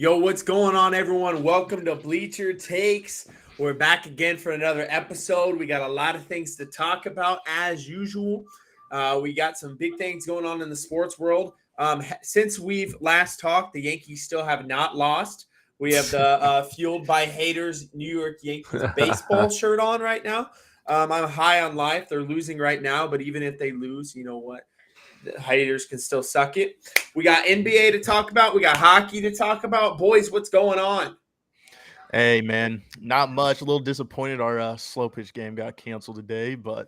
Yo, what's going on, everyone? Welcome to Bleacher Takes. We're back again for another episode. We got a lot of things to talk about as usual. We got some big things going on in the sports world. Since we've last talked, the Yankees still have not lost. We have the Fueled by Haters New York Yankees baseball shirt on right now. I'm high on life. They're losing right now, but even if they lose, you know what? The haters can still suck it. We got NBA to talk about. We got hockey to talk about. Boys, what's going on? Hey, man, not much. A little disappointed our slow pitch game got canceled today, but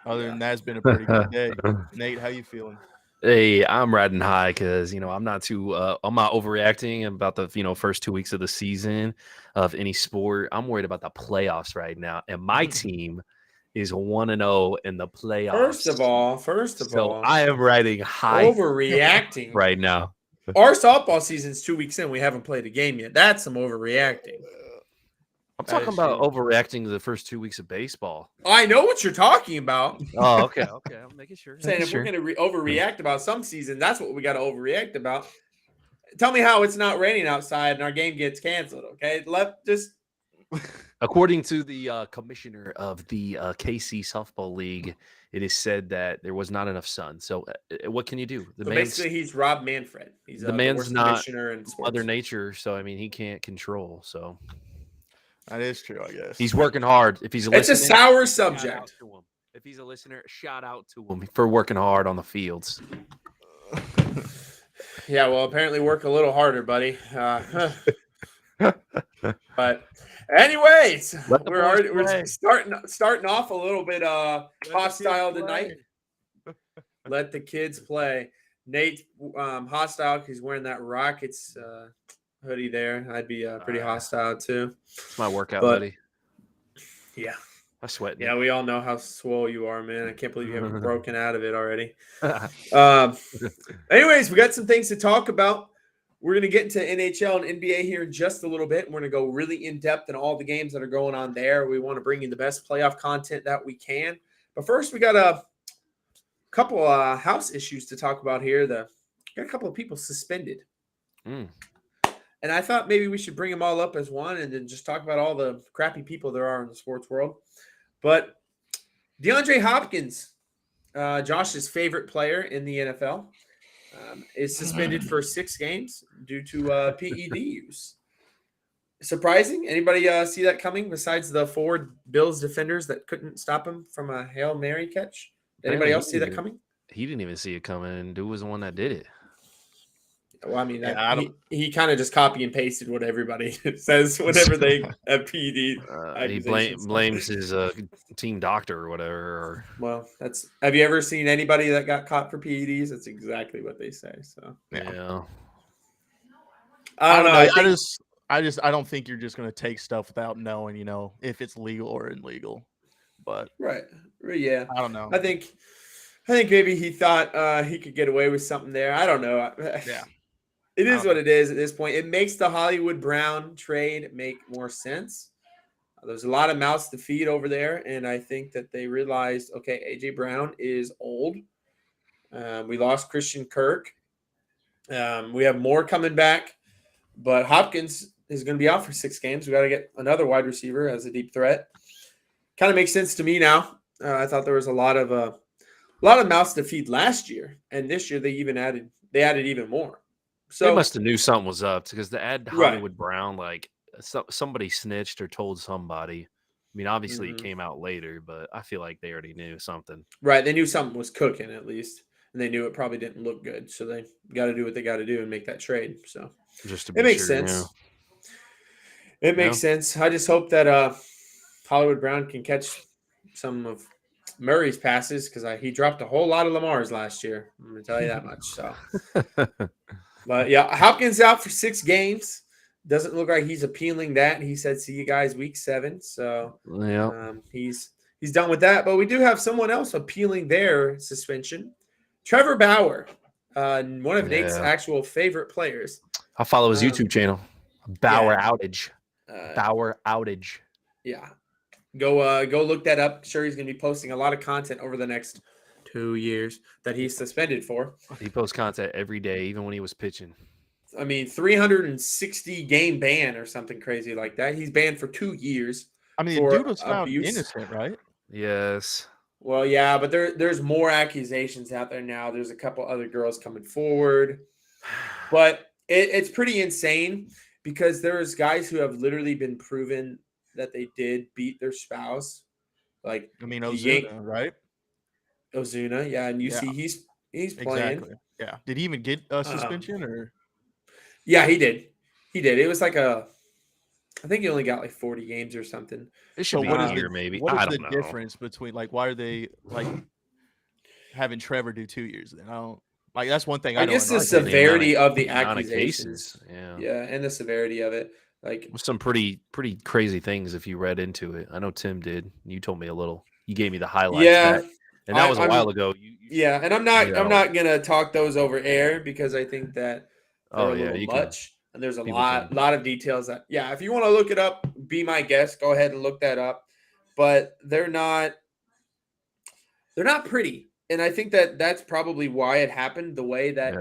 other than that, it's been a pretty good day. Nate, how you feeling? Hey, I'm riding high because I'm not overreacting about the first 2 weeks of the season of any sport. I'm worried about the playoffs right now, and my team is 1-0 in the playoffs. First of So all, I am riding high overreacting right now. Our softball season's 2 weeks in. We haven't played a game yet. That's some overreacting. I'm talking about overreacting to the first 2 weeks of baseball. I know what you're talking about. Oh, okay. I'm making sure. Saying if we're going to overreact about some season, that's what we got to overreact about. Tell me how it's not raining outside and our game gets canceled, okay? According to the commissioner of the KC Softball League, it is said that there was not enough sun. So what can you do? Basically, he's Rob Manfred. He's the man's not commissioner in sports. Mother Nature, so I mean he can't control. So that is true, I guess. He's working hard. If he's a listener, it's a sour subject. If he's a listener, shout out to him for working hard on the fields. Yeah, well, apparently work a little harder, buddy. But anyways, we're starting off a little bit hostile tonight. Let the kids play. Nate hostile because he's wearing that Rockets hoodie there. I'd be pretty hostile too. It's my workout hoodie. Yeah. I sweat. Yeah, we all know how swole you are, man. I can't believe you haven't broken out of it already. Anyways, we got some things to talk about. We're going to get into NHL and NBA here in just a little bit. We're going to go really in-depth in all the games that are going on there. We want to bring you the best playoff content that we can. But first, we got a couple house issues to talk about here. Got a couple of people suspended. And I thought maybe we should bring them all up as one and then just talk about all the crappy people there are in the sports world. But DeAndre Hopkins, Josh's favorite player in the NFL, is suspended for 6 games due to PED use. Surprising? Anybody see that coming besides the 4 Bills defenders that couldn't stop him from a Hail Mary catch? Did anybody else see that coming? He didn't even see it coming, and dude was the one that did it. Well, I mean, he kind of just copy and pasted what everybody says whenever they have PD. He blames his team doctor or whatever. Well, have you ever seen anybody that got caught for PEDs? That's exactly what they say. So yeah. I don't know. I don't think you're just going to take stuff without knowing, if it's legal or illegal. But right, yeah. I don't know. I think maybe he thought he could get away with something there. I don't know. Yeah. It is what it is at this point. It makes the Hollywood Brown trade make more sense. There's a lot of mouths to feed over there, and I think that they realized, okay, A.J. Brown is old. We lost Christian Kirk. We have more coming back, but Hopkins is going to be out for 6 games. We got to get another wide receiver as a deep threat. Kind of makes sense to me now. I thought there was a lot of mouths to feed last year, and this year they added even more. So they must have knew something was up because to add Hollywood Brown, like somebody snitched or told somebody. I mean, obviously it came out later, but I feel like they already knew something. Right. They knew something was cooking at least, and they knew it probably didn't look good. So they got to do what they got to do and make that trade. So it makes sense. Yeah. It makes sense. I just hope that Hollywood Brown can catch some of Murray's passes because he dropped a whole lot of Lamar's last year. I'm going to tell you that much. So. But, yeah, Hopkins out for 6 games. Doesn't look like he's appealing that. He said, see you guys week 7. So, he's done with that. But we do have someone else appealing their suspension. Trevor Bauer, one of Nate's actual favorite players. I follow his YouTube channel. Bauer Outage. Bauer Outage. Yeah. Go look that up. Sure, he's going to be posting a lot of content over the next 2 years that he's suspended for. He posts content every day, even when he was pitching. I mean, 360 game ban or something crazy like that. He's banned for 2 years I mean, the for dude was found abuse. innocent, right? Yes. Well, yeah, but there's more accusations out there now. There's a couple other girls coming forward, but it's pretty insane because there's guys who have literally been proven that they did beat their spouse. Like, I mean, the Yank Ozuna, right? Ozuna, yeah, and you Yeah. see he's playing. Exactly. Yeah. Did he even get a suspension or? Yeah, he did. He did. It was like I think he only got like 40 games or something. It should be what a is year, maybe. What is I the don't know. difference between why are they like having Trevor do 2 years? Then I don't like. That's one thing I I don't guess the understand. severity of the amount of accusations. cases. Yeah. Yeah, and the severity of it. Like, Some pretty crazy things if you read into it. I know Tim did. You told me a little. You gave me the highlights. yeah, and that was a while ago. Yeah, and I'm not gonna talk those over air because I think that they're a little much, and there's a lot of details that. Yeah, if you want to look it up, be my guest. Go ahead and look that up, but they're not pretty, and I think that that's probably why it happened the way that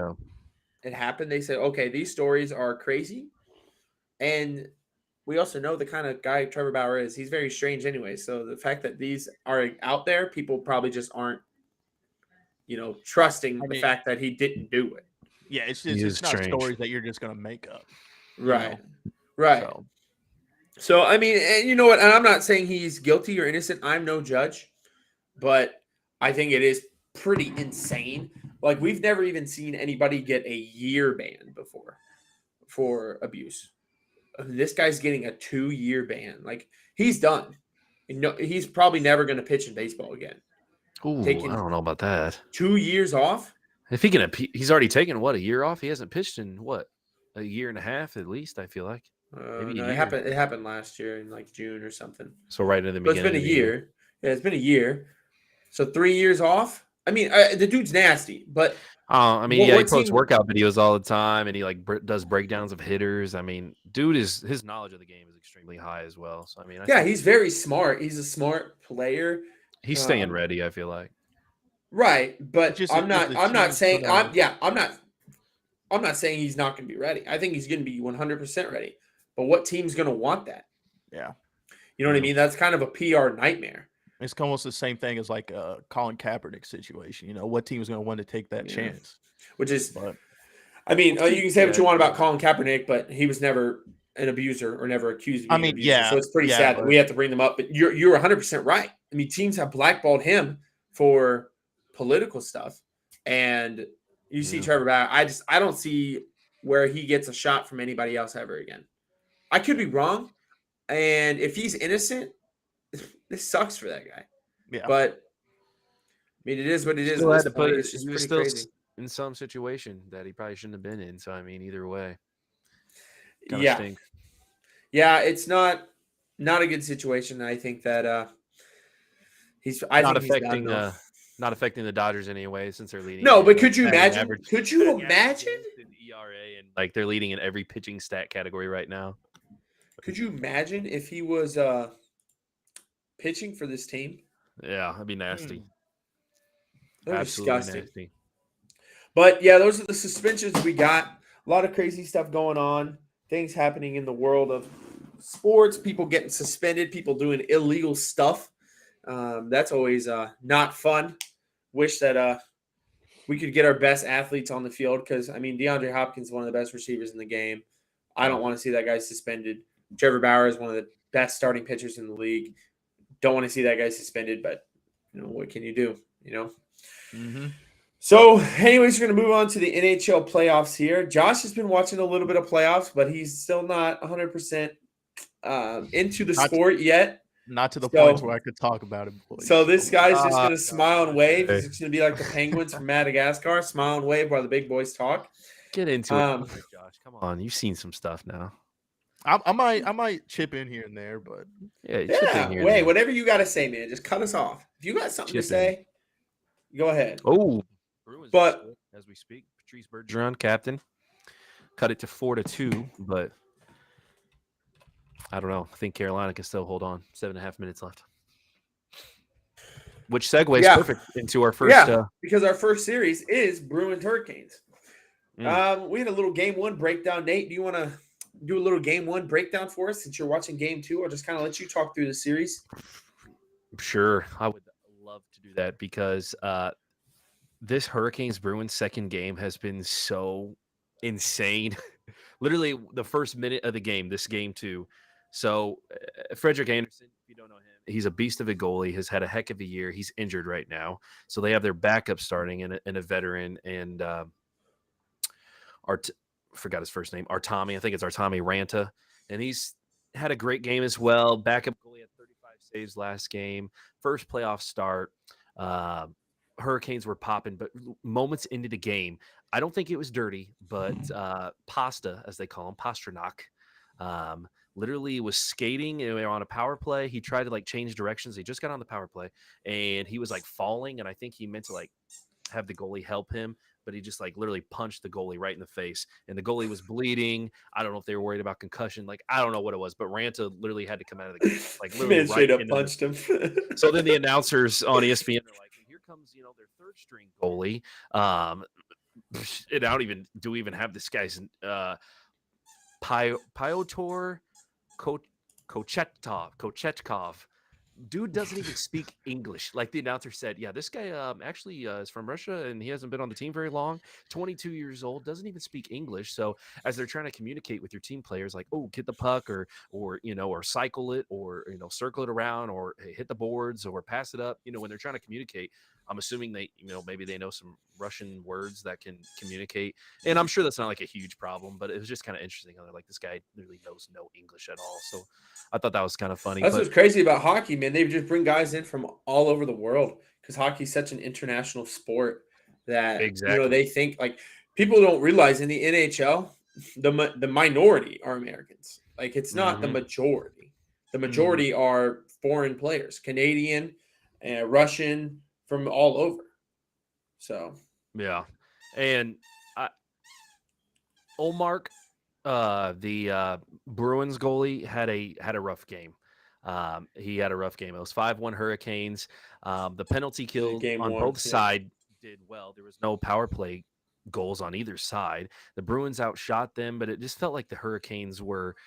it happened. They said, okay, these stories are crazy, and we also know the kind of guy Trevor Bauer is. He's very strange anyway. So the fact that these are out there, people probably just aren't, trusting the fact that he didn't do it. Yeah, it's not strange stories that you're just gonna make up. Right. Right. So I mean, and you know what? And I'm not saying he's guilty or innocent. I'm no judge, but I think it is pretty insane. Like, we've never even seen anybody get a year ban before for abuse. This guy's getting a 2-year ban. Like, he's done. He's probably never going to pitch in baseball again. Ooh, I don't know about that. 2 years off? If he's already taken a year off. He hasn't pitched in a year and a half at least. I feel like maybe no, it happened last year in like June or something. So right in the beginning. It's been a year. Yeah, it's been a year. So 3 years off. I mean, the dude's nasty, but I mean, he posts workout videos all the time, and he does breakdowns of hitters. I mean, his knowledge of the game is extremely high as well. So I mean, he's very smart. He's a smart player. He's staying ready, I feel like. Right, but I'm not saying he's not going to be ready. I think he's going to be 100% ready. But what team's going to want that? Yeah. You know what I mean? That's kind of a PR nightmare. It's almost the same thing as like a Colin Kaepernick situation. What team is going to want to take that chance? Which is, I mean, you can say what you want about Colin Kaepernick, but he was never an abuser or never accused of being an abuser. So it's pretty sad that we have to bring them up. But you're 100% right. I mean, teams have blackballed him for political stuff, and you see Trevor Bauer. I don't see where he gets a shot from anybody else ever again. I could be wrong, and if he's innocent, this sucks for that guy. Yeah, but I mean, it is what it is. He was still in some situation that he probably shouldn't have been in. So I mean, either way, stinks. Yeah, it's not a good situation. I think that he's not affecting the Dodgers anyway, since they're leading. No, but could you imagine? Could you imagine? ERA and they're leading in every pitching stat category right now. Could you imagine if he was pitching for this team? Yeah, that'd be nasty. Absolutely disgusting. Nasty. But yeah, those are the suspensions we got. A lot of crazy stuff going on. Things happening in the world of sports. People getting suspended. People doing illegal stuff. That's always not fun. Wish that we could get our best athletes on the field because, I mean, DeAndre Hopkins is one of the best receivers in the game. I don't want to see that guy suspended. Trevor Bauer is one of the best starting pitchers in the league. Don't want to see that guy suspended, but, what can you do, Mm-hmm. So, anyways, we're going to move on to the NHL playoffs here. Josh has been watching a little bit of playoffs, but he's still not 100% into the sport yet. Not to the point where I could talk about it. Boys. So this guy's just going to smile and wave. He's just going to be like the Penguins from Madagascar, smile and wave while the big boys talk. Get into it, Josh. Come on, you've seen some stuff now. I might chip in here and there, but wait, whatever you got to say, man. Just cut us off. If you got something to say, go ahead. Oh, but as we speak, Patrice Bergeron, captain, cut it to 4-2, but. I don't know. I think Carolina can still hold on. 7.5 minutes left. Which segues perfect into our first. Because our first series is Bruins Hurricanes. We had a little game one breakdown. Nate, do you want to do a little game one breakdown for us since you're watching game two? I'll just kind of let you talk through the series. Sure, I would love to do that because this Hurricanes Bruins second game has been so insane. Literally the first minute of the game, this game too. So Frederick Anderson, if you don't know him, he's a beast of a goalie. Has had a heck of a year. He's injured right now, so they have their backup starting and a veteran and forgot his first name, Artami. I think it's Artami Ranta, and he's had a great game as well. Backup goalie had 35 saves last game. First playoff start. Hurricanes were popping, but moments into the game, I don't think it was dirty, but Pasta, as they call him, Pasternak, literally was skating and they were on a power play. He tried to like change directions. He just got on the power play and he was like falling, and I think he meant to like have the goalie help him, but he just like literally punched the goalie right in the face, and the goalie was bleeding. I don't know if they were worried about concussion. Like, I don't know what it was, but Ranta literally had to come out of the game. Like, literally Man, straight right up punched him. So then the announcers on ESPN are like, here comes, their third string goalie. And I don't even have this guy's Pyotr Kochetkov. Dude doesn't even speak English. Like the announcer said, yeah, this guy actually is from Russia and he hasn't been on the team very long. 22 years old, doesn't even speak English. So as they're trying to communicate with your team players, like, oh, get the puck or cycle it or circle it around or hey, hit the boards or pass it up. When they're trying to communicate, I'm assuming they maybe they know some Russian words that can communicate, and I'm sure that's not like a huge problem. But it was just kind of interesting. How they're like, this guy literally knows no English at all. So I thought that was kind of funny. That's what's crazy about hockey, man. They just bring guys in from all over the world because hockey is such an international sport that they think like people don't realize in the NHL the minority are Americans. Like it's not the majority. The majority are foreign players, Canadian, Russian, from all over. So yeah, and Olmark, the Bruins goalie, had a rough game. He had a rough game. It was 5-1 Hurricanes. The penalty kill on both sides did well. There was no power play goals on either side. The Bruins outshot them, but it just felt like the Hurricanes were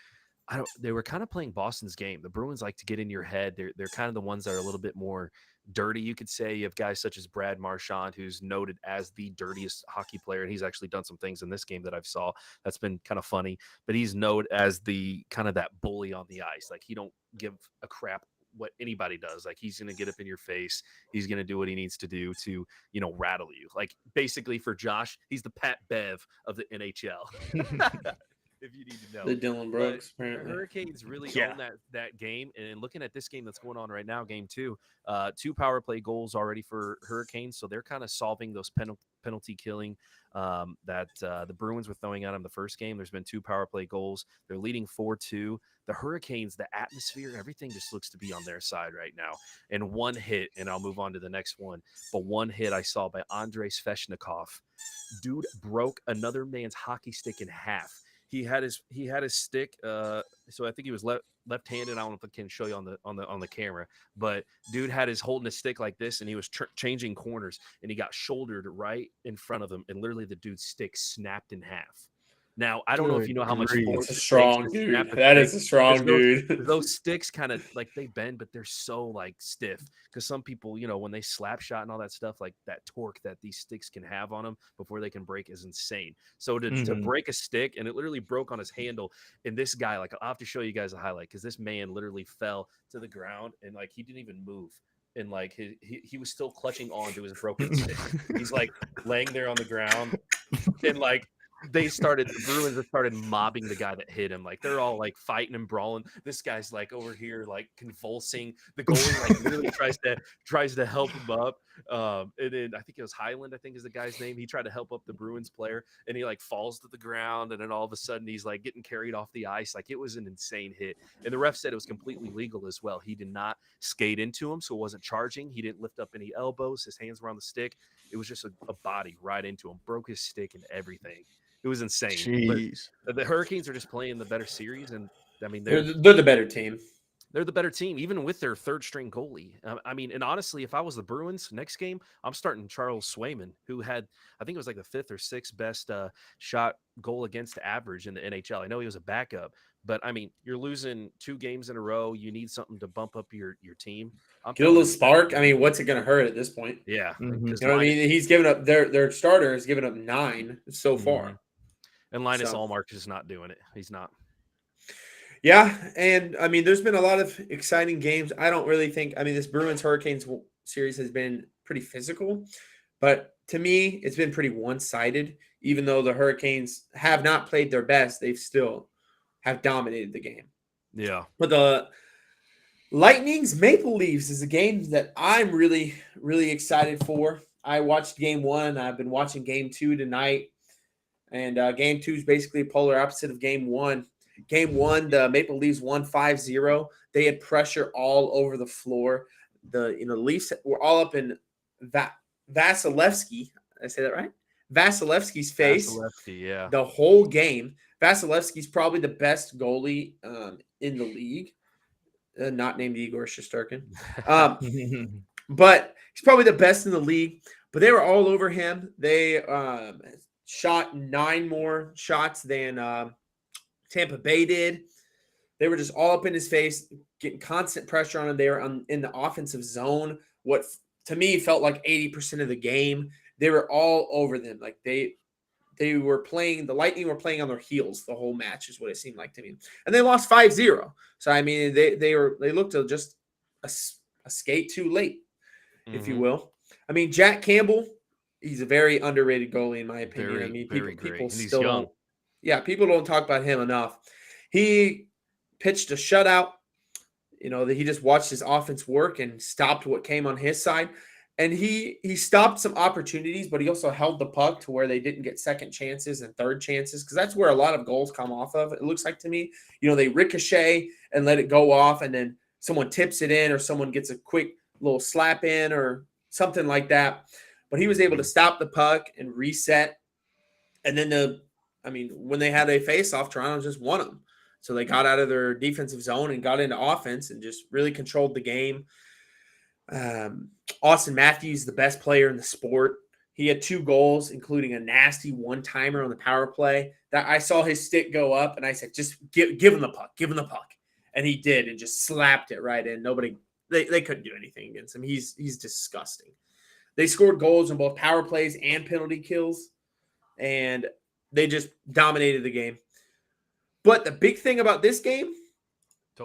they were kind of playing Boston's game. The Bruins like to get in your head. They're kind of the ones that are a little bit more dirty, you could say. You have guys such as Brad Marchand, who's noted as the dirtiest hockey player, and he's actually done some things in this game that I've saw that's been kind of funny. But he's noted as the kind of that bully on the ice. Like he don't give a crap what anybody does. Like he's going to get up in your face. He's going to do what he needs to do to, rattle you. Like basically for Josh, he's the Pat Bev of the NHL. If you need to know. The Dylan Brooks, apparently. The Hurricanes really own that game. And looking at this game that's going on right now, game two, 2 power play goals already for Hurricanes. So they're kind of solving those penalty killing that the Bruins were throwing at them the first game. There's been 2 power play goals. They're leading 4-2. The Hurricanes, the atmosphere, everything just looks to be on their side right now. And one hit, and I'll move on to the next one. But one hit I saw by Andrei Svechnikov. Dude broke another man's hockey stick in half. He had his stick. So I think he was left-handed. I don't know if I can show you on the camera, but dude had his holding his stick like this, and he was changing corners, and he got shouldered right in front of him, and literally the dude's stick snapped in half. Now, I don't know if you know how much force. That's a strong dude. That is a strong dude. Those sticks kind of like they bend, but they're so like stiff because some people, when they slap shot and all that stuff, like that torque that these sticks can have on them before they can break is insane. So to break a stick, and it literally broke on his handle. And this guy, like, I'll have to show you guys a highlight because this man literally fell to the ground and like he didn't even move. And like he was still clutching on to his broken stick. He's like laying there on the ground and like. The Bruins started mobbing the guy that hit him. Like they're all like fighting and brawling. This guy's like over here like convulsing. The goalie like literally tries to help him up. And then I think it was Highland, I think is the guy's name. He tried to help up the Bruins player and he like falls to the ground, and then all of a sudden he's like getting carried off the ice. Like it was an insane hit. And the ref said it was completely legal as well. He did not skate into him, so it wasn't charging. He didn't lift up any elbows. His hands were on the stick. It was just a body right into him. Broke his stick and everything. It was insane. Jeez. But the Hurricanes are just playing the better series, and I mean they're the better team. They're the better team, even with their third string goalie. I mean, and honestly, if I was the Bruins next game, I'm starting Charles Swayman, who had, I think it was like the 5th or 6th best shot goal against average in the NHL. I know he was a backup, but I mean, you're losing 2 games in a row. You need something to bump up your team. I'm Get a little throwing him. spark. I mean, what's it going to hurt at this point? Yeah, Mhm. because You know what I mean? He's given up their starter has given up 9 so far. And Linus So- Allmark is not doing it. He's not. Yeah, and I mean, there's been a lot of exciting games. I don't really think. I mean, this Bruins Hurricanes series has been pretty physical, but to me, it's been pretty one-sided. Even though the Hurricanes have not played their best, they've still have dominated the game. Yeah. But the Lightning's Maple Leafs is a game that I'm really, really excited for. I watched Game 1. I've been watching Game 2 tonight, and Game 2 is basically polar opposite of Game 1. Game 1, the Maple Leafs won 5-0. They had pressure all over the floor. The Leafs were all up in Vasilevsky. Did I say that right? Vasilevsky's face Vasilevsky, yeah. the whole game. Vasilevsky's probably the best goalie in the league. Not named Igor Shesterkin. But he's probably the best in the league. But they were all over him. They shot 9 more shots than Tampa Bay did. They were just all up in his face, getting constant pressure on him. They were in the offensive zone. What to me felt like 80% of the game. They were all over them. Like they were playing. The Lightning were playing on their heels the whole match, is what it seemed like to me. And they lost 5-0. So I mean, they looked to just a skate too late, if you will. I mean, Jack Campbell, he's a very underrated goalie in my opinion. Very, I mean, very people great. And he's still young. don't. Yeah, people don't talk about him enough. He pitched a shutout. That he just watched his offense work and stopped what came on his side. And he stopped some opportunities, but he also held the puck to where they didn't get second chances and third chances, because that's where a lot of goals come off of. It looks like to me, they ricochet and let it go off, and then someone tips it in or someone gets a quick little slap in or something like that. But he was able to stop the puck and reset. And then when they had a face-off, Toronto just won them. So they got out of their defensive zone and got into offense and just really controlled the game. Austin Matthews, the best player in the sport. He had 2 goals, including a nasty one-timer on the power play. That I saw his stick go up, and I said, just give him the puck. Give him the puck. And he did, and just slapped it right in. They couldn't do anything against him. He's disgusting. They scored goals on both power plays and penalty kills, and they just dominated the game. But the big thing about this game,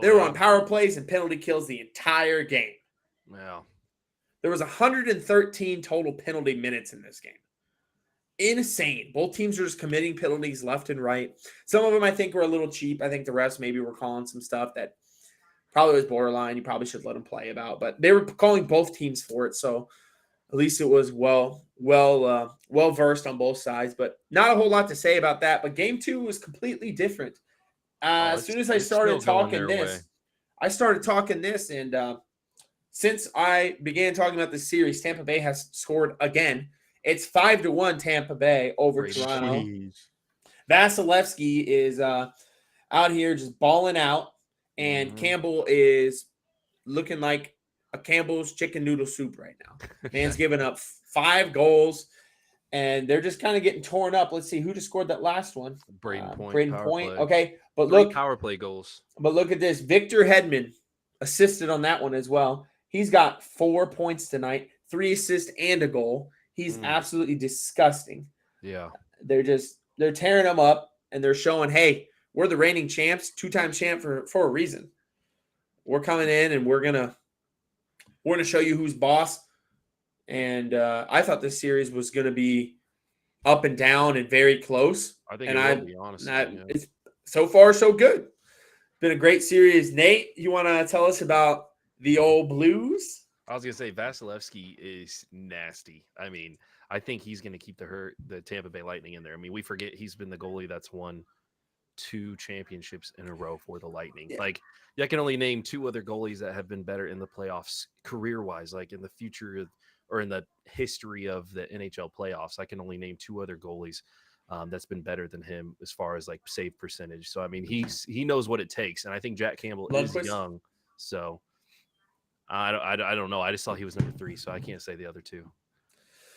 they were on power plays and penalty kills the entire game. Yeah. There was 113 total penalty minutes in this game. Insane. Both teams are just committing penalties left and right. Some of them I think were a little cheap. I think the refs maybe were calling some stuff that probably was borderline. You probably should let them play about. But they were calling both teams for it, so at least it was well versed on both sides. But not a whole lot to say about that. But Game 2 was completely different. As soon as I started talking this, and since I began talking about this series, Tampa Bay has scored again. It's 5-1 Tampa Bay over Toronto. Jeez. Vasilevsky is out here just balling out, and Campbell is looking like a Campbell's chicken noodle soup right now. Man's giving up 5 goals, and they're just kind of getting torn up. Let's see who just scored that last one. Braden Point. Braden Point. Play. Okay, but 3 look, power play goals. But look at this. Victor Hedman assisted on that one as well. He's got 4 points tonight, 3 assists and a goal. He's absolutely disgusting. Yeah. They're tearing him up, and they're showing, hey, we're the reigning champs, 2-time champ for a reason. We're coming in, and we're gonna show you who's boss. And I thought this series was gonna be up and down and very close. I think it will be, honestly. It's so far so good. Been a great series. Nate, you want to tell us about the old Blues? I was gonna say Vasilevsky is nasty. I mean, I think he's gonna keep the Tampa Bay Lightning in there. I mean, we forget he's been the goalie that's won 2 championships in a row for the Lightning. Yeah. Like, I can only name 2 other goalies that have been better in the playoffs career-wise, like in the future or in the history of the NHL playoffs. I can only name 2 other goalies that's been better than him as far as like save percentage. So I mean, he knows what it takes, and I think Jack Campbell is young. So I don't know. I just saw he was number 3, so I can't say the other two.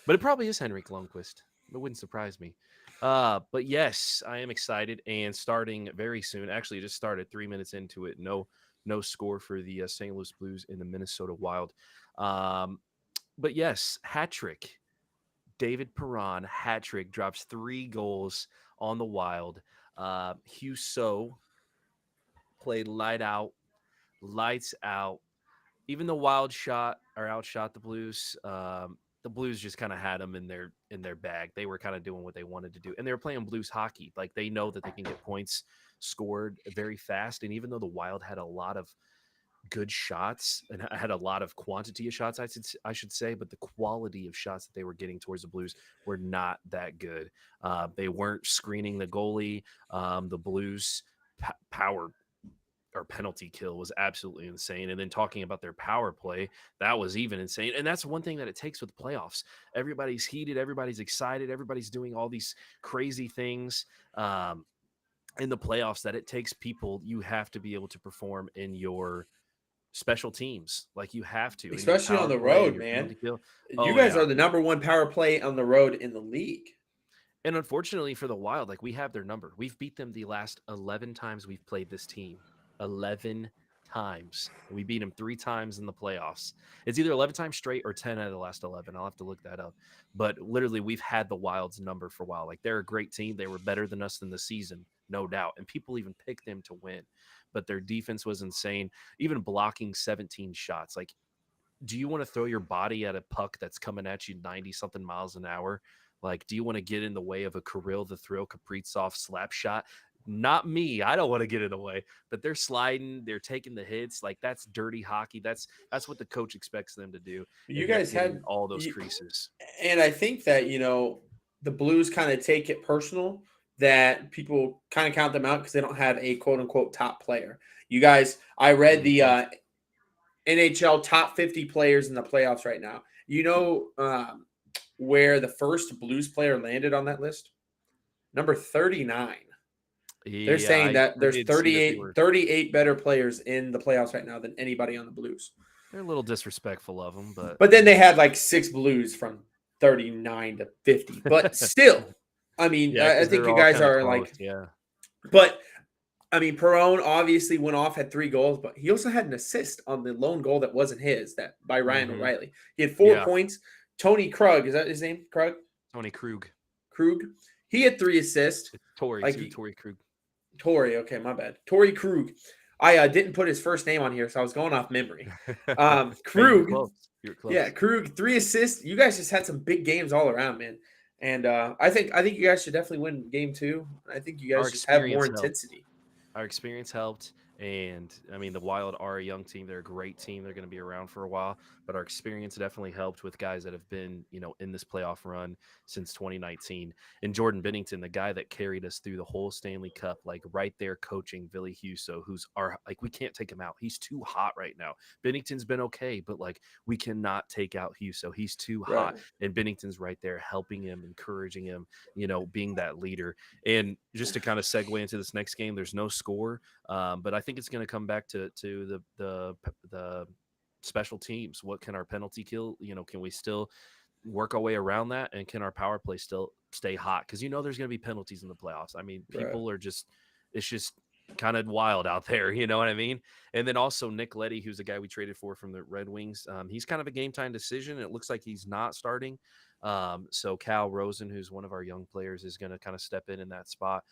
But it probably is Henrik Lundqvist. It wouldn't surprise me. But yes, I am excited and starting very soon. Actually, it just started 3 minutes into it. No score for the St. Louis Blues in the Minnesota Wild. But yes, hat trick. David Perron, hat trick, drops 3 goals on the Wild. Husso played lights out. Even the Wild outshot the Blues. The Blues just kind of had them in their bag. They were kind of doing what they wanted to do, and they were playing Blues hockey. Like they know that they can get points scored very fast. And even though the Wild had a lot of good shots and had a lot of quantity of shots, I should say, but the quality of shots that they were getting towards the Blues were not that good. They weren't screening the goalie. The Blues power or penalty kill was absolutely insane. And then talking about their power play, that was even insane. And that's one thing that it takes with the playoffs. Everybody's heated, everybody's excited, everybody's doing all these crazy things in the playoffs that it takes people. You have to be able to perform in your special teams. Like you have to, especially on the road, man. You guys are the number 1 power play on the road in the league. And unfortunately for the Wild, like we have their number. We've beat them the last 11 times we've played this team. 11 times. We beat them 3 times in the playoffs. It's either 11 times straight or 10 out of the last 11. I'll have to look that up. But literally, we've had the Wild's number for a while. Like they're a great team. They were better than us in the season, no doubt. And people even picked them to win. But their defense was insane. Even blocking 17 shots. Like, do you want to throw your body at a puck that's coming at you 90-something miles an hour? Like, do you want to get in the way of a Kirill the Thrill Kaprizov slap shot? Not me. I don't want to get in the way, but they're sliding. They're taking the hits. Like that's dirty hockey. That's what the coach expects them to do. You guys had all those creases. And I think that, the Blues kind of take it personal that people kind of count them out because they don't have a quote unquote top player. You guys, I read the NHL top 50 players in the playoffs right now. Where the first Blues player landed on that list? Number 39. They're saying that there's 38 better players in the playoffs right now than anybody on the Blues. They're a little disrespectful of them, but then they had like 6 Blues from 39 to 50. But still, I mean, I think you guys are close, yeah. But I mean, Perron obviously went off, had 3 goals, but he also had an assist on the lone goal that wasn't his, that by Ryan O'Reilly. He had 4 points. Tony Krug, is that his name? Krug? Tony Krug. He had 3 assists. Tory Krug. Tory, okay, my bad. Tory Krug. I didn't put his first name on here, so I was going off memory. Krug. You're close. Yeah, Krug, 3 assists. You guys just had some big games all around, man. And I think you guys should definitely win game 2. I think you guys just have more intensity. Our experience helped. And I mean, the Wild are a young team. They're a great team. They're going to be around for a while, but our experience definitely helped with guys that have been, in this playoff run since 2019. And Jordan Binnington, the guy that carried us through the whole Stanley Cup, like right there coaching Ville Husso, who's we can't take him out. He's too hot right now. Binnington's been okay, but like we cannot take out Husso. He's too hot. And Binnington's right there helping him, encouraging him, being that leader. And just to kind of segue into this next game, there's no score, but I think it's going to come back to the special teams. What can our penalty kill? Can we still work our way around that? And can our power play still stay hot? Because there's going to be penalties in the playoffs. I mean, people are just it's just kind of wild out there. You know what I mean? And then also Nick Leddy, who's the guy we traded for from the Red Wings. He's kind of a game time decision. It looks like he's not starting. So Cal Rosen, who's one of our young players, is going to kind of step in that spot.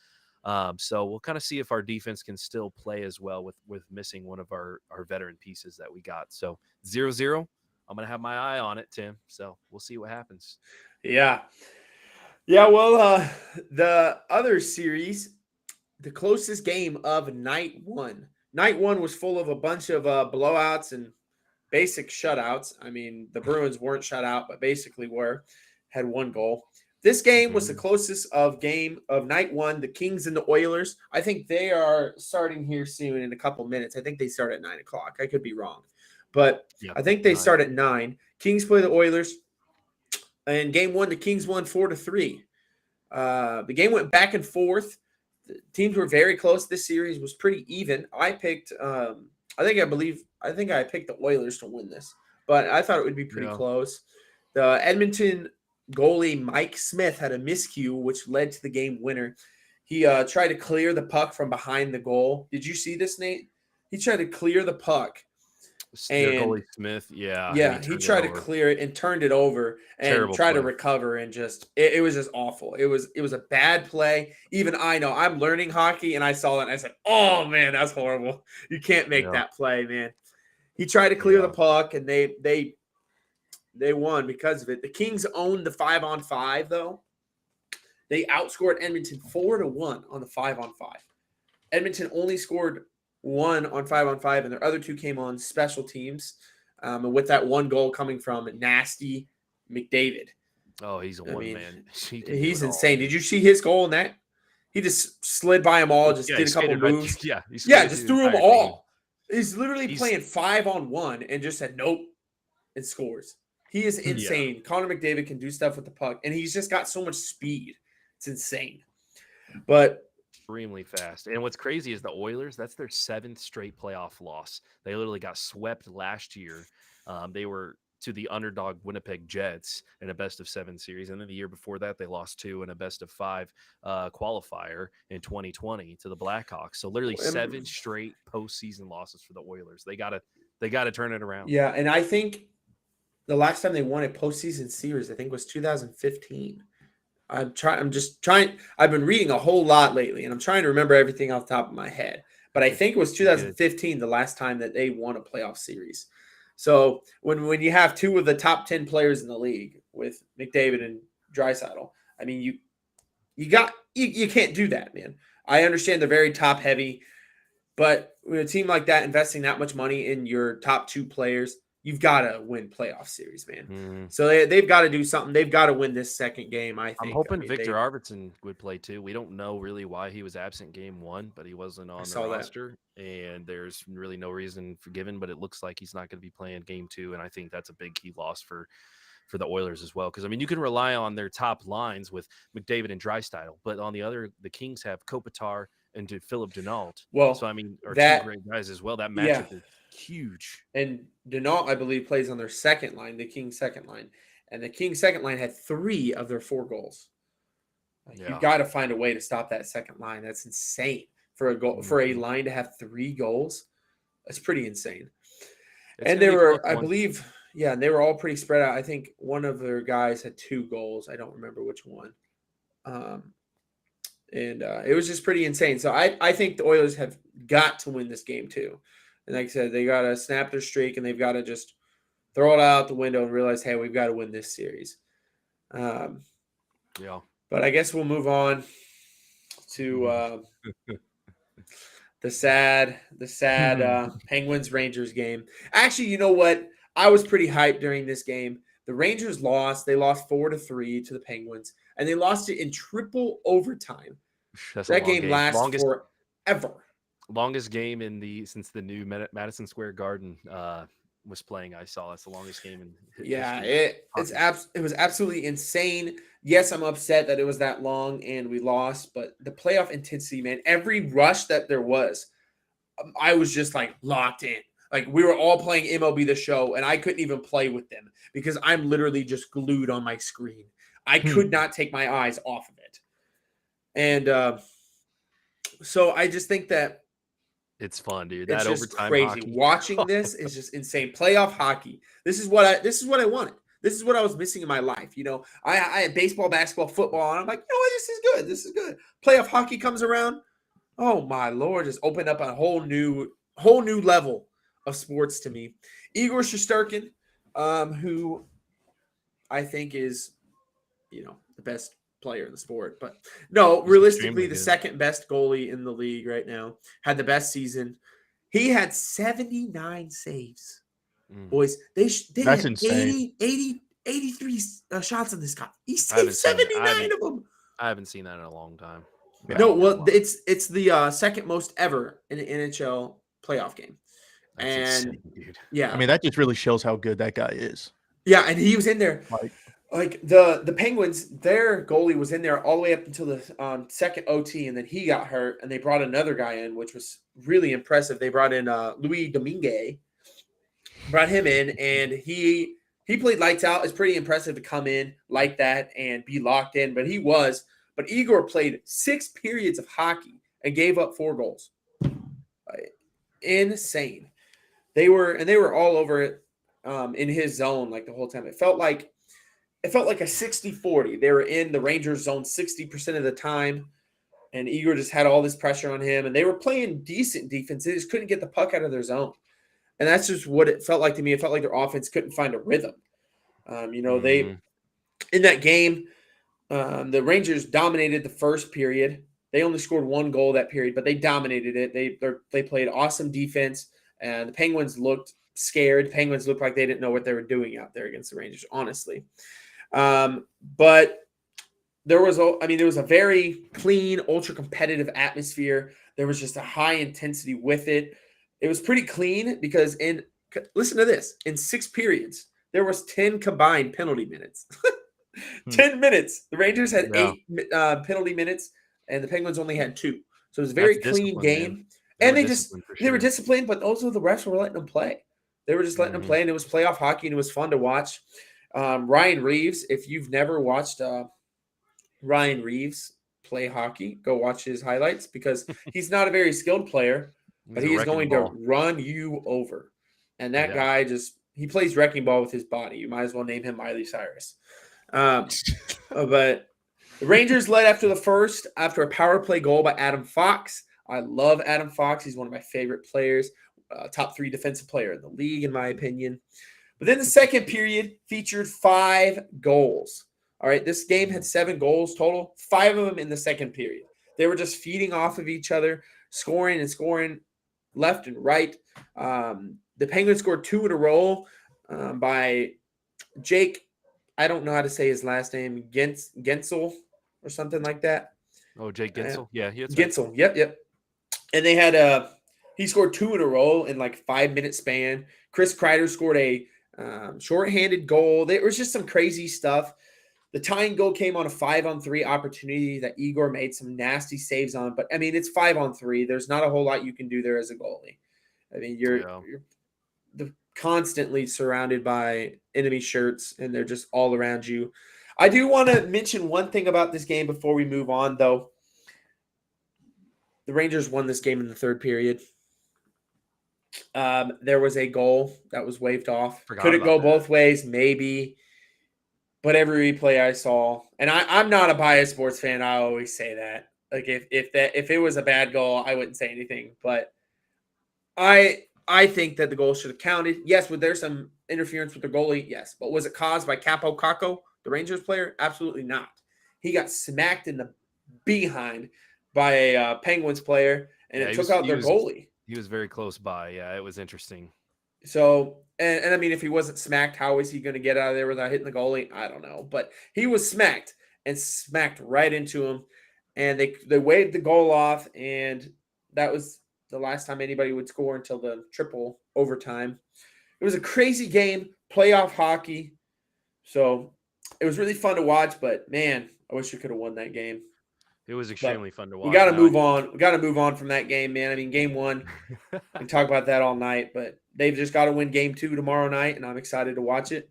So we'll kind of see if our defense can still play as well with missing one of our veteran pieces that we got. So 0-0, I'm going to have my eye on it, Tim. So we'll see what happens. Yeah. Well, the other series, the closest game of night one was full of a bunch of blowouts and basic shutouts. I mean, the Bruins weren't shut out, but basically had 1 goal. This game was the closest game of night 1. The Kings and the Oilers. I think they are starting here soon in a couple minutes. I think they start at 9 o'clock. I could be wrong, but I think they start at 9. Kings play the Oilers. In game 1, the Kings won 4-3. The game went back and forth. The teams were very close. This series was pretty even. I picked I think I picked the Oilers to win this, but I thought it would be pretty Yeah. close. The Edmonton goalie Mike Smith had a miscue, which led to the game winner. He tried to clear the puck from behind the goal. Did you see this, Nate? He tried to clear the puck. Their And goalie Smith, yeah, he tried to clear it and turned it over and Terrible tried to play. recover, and just it was just awful. It was a bad play. Even I know I'm learning hockey, and I saw that and I said, "Oh man, that's horrible. You can't make that play, man." He tried to clear the puck, and they won because of it. The Kings owned the 5-on-5 though. They outscored Edmonton 4-1 on the 5-on-5. Edmonton only scored 1 on 5-on-5, and their other 2 came on special teams. And with that one goal coming from Nasty McDavid. Oh, he's a one-man. He's insane. Did you see his goal in that? He just slid by them all, just did a couple moves. Just threw them all. He's literally playing 5-on-1 and just said, nope, and scores. He is insane. Connor McDavid can do stuff with the puck, and he's just got so much speed. It's insane. But extremely fast. And what's crazy is the Oilers, that's their 7th straight playoff loss. They literally got swept last year. They were to the underdog Winnipeg Jets in a best-of-7 series. And then the year before that, they lost 2 in a best-of-5 qualifier in 2020 to the Blackhawks. So literally 7 straight postseason losses for the Oilers. They gotta turn it around. Yeah, and I think the last time they won a postseason series, I think, was 2015. I've been reading a whole lot lately, and I'm trying to remember everything off the top of my head. But I think it was 2015, the last time that they won a playoff series. So when you have 2 of the top 10 players in the league with McDavid and Draisaitl, I mean, you can't do that, man. I understand they're very top heavy, but with a team like that investing that much money in your top 2 players, you've got to win playoff series, man. So they've got to do something. They've got to win this second game, I think. I'm hoping Victor Arvidsson would play too. We don't know really why he was absent game 1, but he wasn't on the roster. And there's really no reason for given, but it looks like he's not going to be playing game 2. And I think that's a big key loss for the Oilers as well. Because, I mean, you can rely on their top lines with McDavid and Draisaitl, but on the Kings have Kopitar and Philip Denault. Well, so, I mean, are 2 great guys as well. That matchup is huge. And Denault, I believe, plays on their second line, the Kings' second line. And the Kings' second line had 3 of their 4 goals. You got to find a way to stop that second line. That's insane for a goal for a line to have 3 goals. That's pretty insane. And they were, I believe, they were all pretty spread out. I think one of their guys had 2 goals. I don't remember which one. And it was just pretty insane. So I think the Oilers have got to win this game too. And like I said, they got to snap their streak, and they've got to just throw it out the window and realize, hey, we've got to win this series. But I guess we'll move on to the sad Penguins-Rangers game. Actually, you know what? I was pretty hyped during this game. The Rangers lost. They lost 4-3 to the Penguins, and they lost it in triple overtime. That game lasts forever. Longest game since the new Madison Square Garden was playing. I saw that's the longest game in history. It was absolutely insane. Yes, I'm upset that it was that long and we lost, but the playoff intensity, man, every rush that there was, I was just like locked in. Like we were all playing MLB The Show, and I couldn't even play with them because I'm literally just glued on my screen. I could not take my eyes off of it. And so I just think that it's fun, dude. It's that just overtime crazy. hockey. Watching this is just insane. Playoff hockey. This is what I wanted. This is what I was missing in my life. You know, I had baseball, basketball, football, and I'm like, you know what? This is good. This is good. Playoff hockey comes around. Oh my Lord, just opened up a whole new level of sports to me. Igor Shesterkin, who I think is, the best player in the sport, but no, realistically, the second best goalie in the league right now, had the best season. He had 79 saves. Boys, they That's had insane. 83 shots on this guy. He saved 79 of them. I haven't seen that in a long time. Yeah. No, well, it's the second most ever in an NHL playoff game. That's and insane, dude. Yeah, I mean, that just really shows how good that guy is. Yeah, and he was in there. like the Penguins, their goalie was in there all the way up until the second OT, and then he got hurt, and they brought another guy in, which was really impressive. They brought in Louis Domingue, brought him in, and he played lights out. It's pretty impressive to come in like that and be locked in, but Igor played 6 periods of hockey and gave up 4 goals. Insane. They were all over it in his zone like the whole time. It felt like a 60-40. They were in the Rangers zone 60% of the time, and Igor just had all this pressure on him, and they were playing decent defense. They just couldn't get the puck out of their zone. And that's just what it felt like to me. It felt like their offense couldn't find a rhythm. They in that game, the Rangers dominated the first period. They only scored 1 goal that period, but they dominated it. They played awesome defense, and the Penguins looked scared. The Penguins looked like they didn't know what they were doing out there against the Rangers, honestly. But there was a very clean, ultra competitive atmosphere. There was just a high intensity with it. It was pretty clean because listen to this, in 6 periods, there was 10 combined penalty minutes. 10 minutes. The Rangers had 8 penalty minutes, and the Penguins only had 2. So it was a very clean game. And they were disciplined, but also the refs were letting them play. They were just letting them play, and it was playoff hockey, and it was fun to watch. Ryan Reeves, if you've never watched Ryan Reeves play hockey, go watch his highlights because he's not a very skilled player, but he is going to run you over. And that guy he plays wrecking ball with his body. You might as well name him Miley Cyrus. But the Rangers led after the first, after a power play goal by Adam Fox. I love Adam Fox. He's one of my favorite players, top 3 defensive player in the league, in my opinion. But then the second period featured 5 goals. All right, this game had 7 goals total, 5 of them in the second period. They were just feeding off of each other, scoring left and right. The Penguins scored 2 in a row by Jake. I don't know how to say his last name, Gensel or something like that. Oh, Jake Gensel? Yeah, Gensel. Right. Yep. And they had he scored 2 in a row in like 5-minute span. Chris Kreider scored a shorthanded goal. There was just some crazy stuff. The tying goal came on a 5-on-3 opportunity that Igor made some nasty saves on. But, I mean, it's 5-on-3. There's not a whole lot you can do there as a goalie. I mean, you're constantly surrounded by enemy shirts, and they're just all around you. I do want to mention one thing about this game before we move on, though. The Rangers won this game in the third period. There was a goal that was waved off. Could it go both ways? Maybe. But every replay I saw, and I'm not a biased sports fan. I always say that. Like if it was a bad goal, I wouldn't say anything. But I think that the goal should have counted. Yes, was there some interference with the goalie? Yes. But was it caused by Capo Caco, the Rangers player? Absolutely not. He got smacked in the behind by a Penguins player, and it took out their goalie. He was very close by. Yeah, it was interesting. So, and I mean, if he wasn't smacked, how is he going to get out of there without hitting the goalie? I don't know. But he was smacked right into him. And they waved the goal off, and that was the last time anybody would score until the triple overtime. It was a crazy game, playoff hockey. So it was really fun to watch, but man, I wish we could have won that game. It was extremely fun to watch. We got to move on. We got to move on from that game, man. I mean, game 1, we can talk about that all night, but they've just got to win game 2 tomorrow night, and I'm excited to watch it.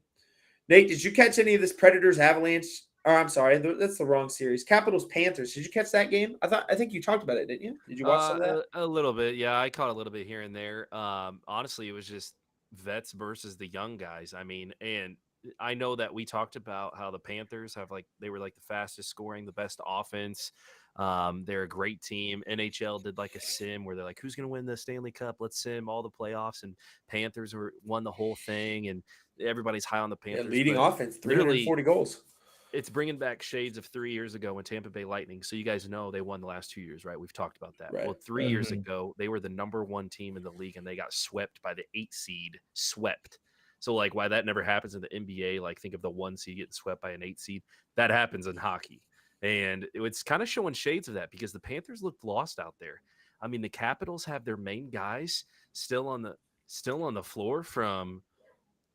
Nate, did you catch any of this Predators Avalanche? Or I'm sorry, that's the wrong series. Capitals Panthers. Did you catch that game? I think you talked about it, didn't you? Did you watch some of that? A little bit, yeah. I caught a little bit here and there. Honestly, it was just vets versus the young guys. I mean, and I know that we talked about how the Panthers they were like the fastest scoring, the best offense. They're a great team. NHL did like a sim where they're like, who's going to win the Stanley Cup? Let's sim all the playoffs. And Panthers won the whole thing. And everybody's high on the Panthers. Yeah, leading offense, 340 goals. It's bringing back shades of 3 years ago when Tampa Bay Lightning. So you guys know they won the last 2 years, right? We've talked about that. Right. Well, 3 years ago, they were the number 1 team in the league, and they got swept by the 8 seed. Swept. So, like, why that never happens in the NBA, like, think of the 1 seed getting swept by an 8 seed. That happens in hockey. And it's kind of showing shades of that because the Panthers looked lost out there. I mean, the Capitals have their main guys still on the floor from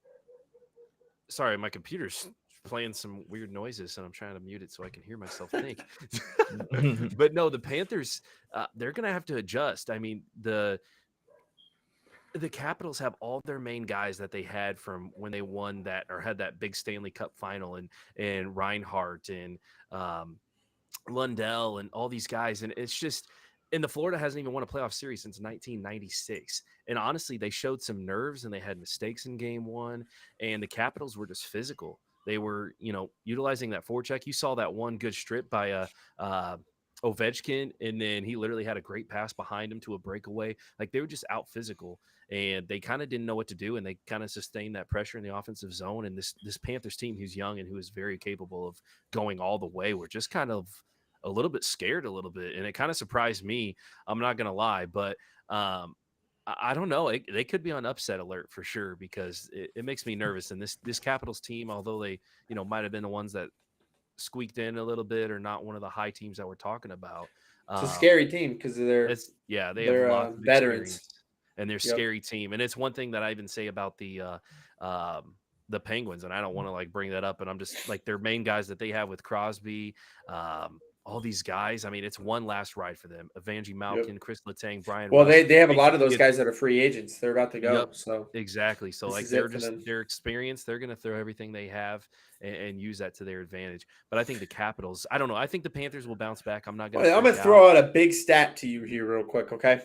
– sorry, my computer's playing some weird noises, and I'm trying to mute it so I can hear myself think. But no, the Panthers, they're going to have to adjust. I mean, the Capitals have all their main guys that they had from when they won that or had that big Stanley Cup final, and Reinhart and Lundell and all these guys, and it's just. And the Florida hasn't even won a playoff series since 1996. And honestly, they showed some nerves and they had mistakes in game one. And the Capitals were just physical. They were, utilizing that forecheck. You saw that one good strip by Ovechkin, and then he literally had a great pass behind him to a breakaway. Like, they were just out physical, and they kind of didn't know what to do, and they kind of sustained that pressure in the offensive zone. And this Panthers team, who's young and who is very capable of going all the way, were just kind of a little bit scared a little bit, and it kind of surprised me. I'm not gonna lie, but I don't know. They could be on upset alert for sure, because it makes me nervous. And this Capitals team, although they might have been the ones that squeaked in a little bit, or not one of the high teams that we're talking about. It's a scary team because they have lots of veterans, experience, and they're a scary team. And it's one thing that I even say about the Penguins, and I don't want to like bring that up, and I'm just like, their main guys that they have with Crosby, all these guys. I mean, it's one last ride for them. Evanji Malkin, Chris Letang, Brian. Well, Russ, they have a lot of those guys that are free agents. They're about to go. So exactly. So like, they're experienced. They're going to throw everything they have and use that to their advantage. But I think the Capitals, I don't know. I think the Panthers will bounce back. I'm not going to. I'm going to throw out a big stat to you here real quick. Okay.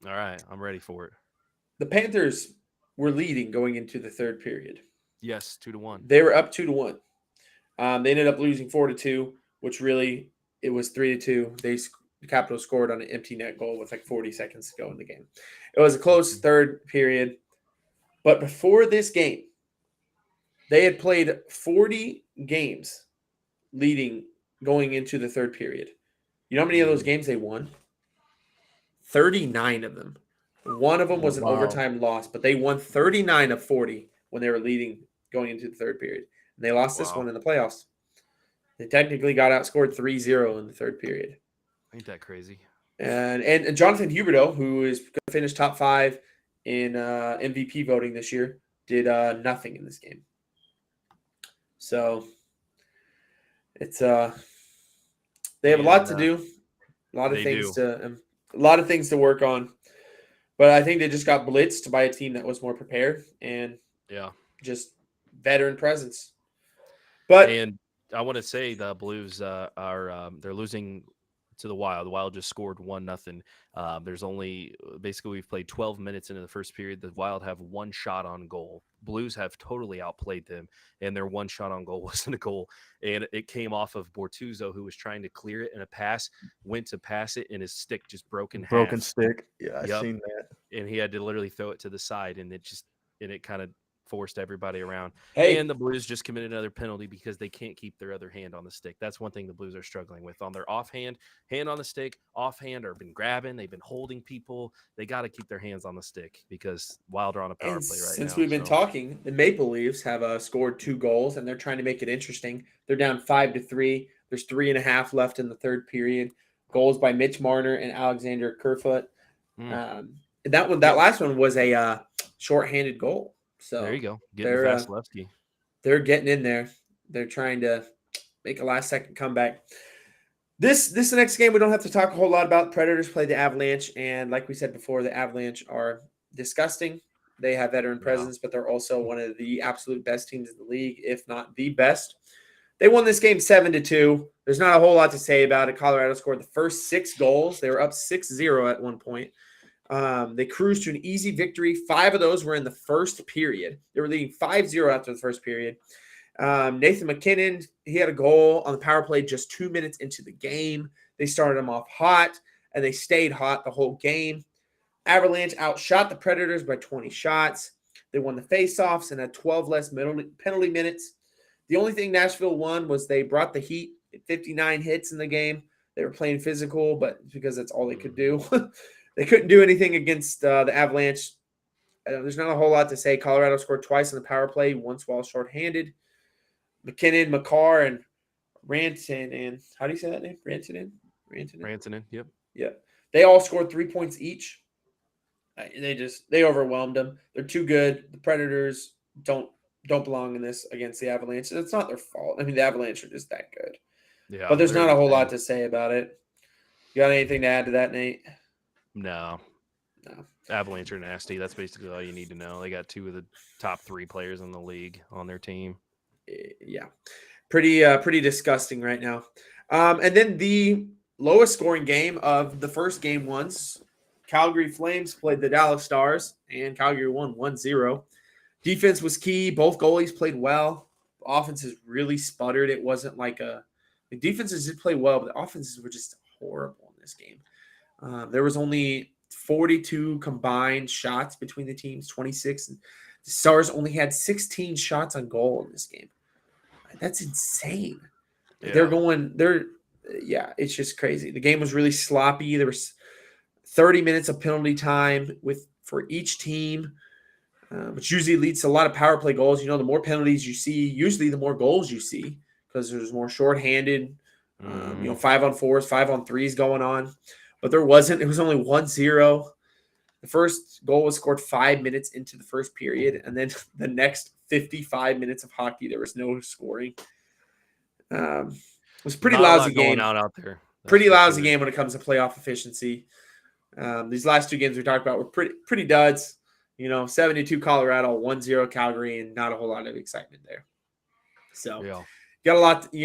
All right. I'm ready for it. The Panthers were leading going into the third period. Yes. 2-1. They were up 2-1. They ended up losing 4-2, which really, it was 3-2. The Capitals scored on an empty net goal with like 40 seconds to go in the game. It was a close third period. But before this game, they had played 40 games leading going into the third period. You know how many of those games they won? 39 of them. One of them was an overtime loss, but they won 39 of 40 when they were leading going into the third period. And they lost this one in the playoffs. They technically got outscored 3-0 in the third period. Ain't that crazy? And Jonathan Huberdeau, who is going to finish top 5 in MVP voting this year, did nothing in this game. So it's they have a lot to do, a lot of things to work on. But I think they just got blitzed by a team that was more prepared and just veteran presence. And I want to say the Blues are they're losing to the Wild. The Wild just scored 1-0. There's only basically, we've played 12 minutes into the first period. The Wild have one shot on goal. Blues have totally outplayed them, and their one shot on goal wasn't a goal. And it came off of Bortuzzo, who was trying to clear it, and a pass went to pass it, and his stick just broke in half. Stick. Yeah, I've seen that. And he had to literally throw it to the side, and it kind of forced everybody around. Hey. And the Blues just committed another penalty because they can't keep their other hand on the stick. That's one thing the Blues are struggling with. On their offhand, hand on the stick, offhand, or been grabbing. They've been holding people. They got to keep their hands on the stick because Wild are on a power play right now. Since we've been talking, the Maple Leafs have scored 2 goals, and they're trying to make it interesting. They're down 5-3. There's 3.5 left in the third period. Goals by Mitch Marner and Alexander Kerfoot. That last one was a shorthanded goal. So there you go. Vasilevsky. They're getting in there. They're trying to make a last-second comeback. This next game we don't have to talk a whole lot about. Predators play the Avalanche, and like we said before, the Avalanche are disgusting. They have veteran presence, but they're also one of the absolute best teams in the league, if not the best. They won this game 7-2. There's not a whole lot to say about it. Colorado scored the first 6 goals. They were up 6-0 at one point. They cruised to an easy victory. 5 of those were in the first period. They were leading 5-0 after the first period. Nathan McKinnon, he had a goal on the power play just 2 minutes into the game. They started him off hot, and they stayed hot the whole game. Avalanche outshot the Predators by 20 shots. They won the faceoffs and had 12 less penalty minutes. The only thing Nashville won was they brought the heat. 59 hits in the game. They were playing physical, but because that's all they could do. They couldn't do anything against the Avalanche. There's not a whole lot to say. Colorado scored twice on the power play, once while shorthanded. McKinnon, Makar, and Rantanen. How do you say that name? Rantanen, yep. Yeah. They all scored 3 points each. They overwhelmed them. They're too good. The Predators don't don't belong in this against the Avalanche. It's not their fault. I mean, the Avalanche are just that good. Yeah, But there's they're not a whole lot insane. to say about it. You got anything to add to that, Nate? No. Avalanche are nasty. That's basically all you need to know. They got 2 of the top 3 players in the league on their team. Yeah, pretty disgusting right now. And then the lowest scoring game of the first game once, Calgary Flames played the Dallas Stars, and Calgary won 1-0. Defense was key. Both goalies played well. Offenses really sputtered. It wasn't like the defenses did play well, but the offenses were just horrible in this game. There was only 42 combined shots between the teams, 26. And the Stars only had 16 shots on goal in this game. That's insane. Yeah. It's just crazy. The game was really sloppy. There was 30 minutes of penalty time for each team, which usually leads to a lot of power play goals. The more penalties you see, usually the more goals you see because there's more shorthanded, 5-on-4s, 5-on-3s going on. But there wasn't. It was only 1-0. The first goal was scored 5 minutes into the first period, and then the next 55 minutes of hockey, there was no scoring. It was a pretty lousy game. Out there. Pretty lousy game when it comes to playoff efficiency. These last 2 games we talked about were pretty duds. 72 Colorado, 1-0 Calgary, and not a whole lot of excitement there. So, Yeah. You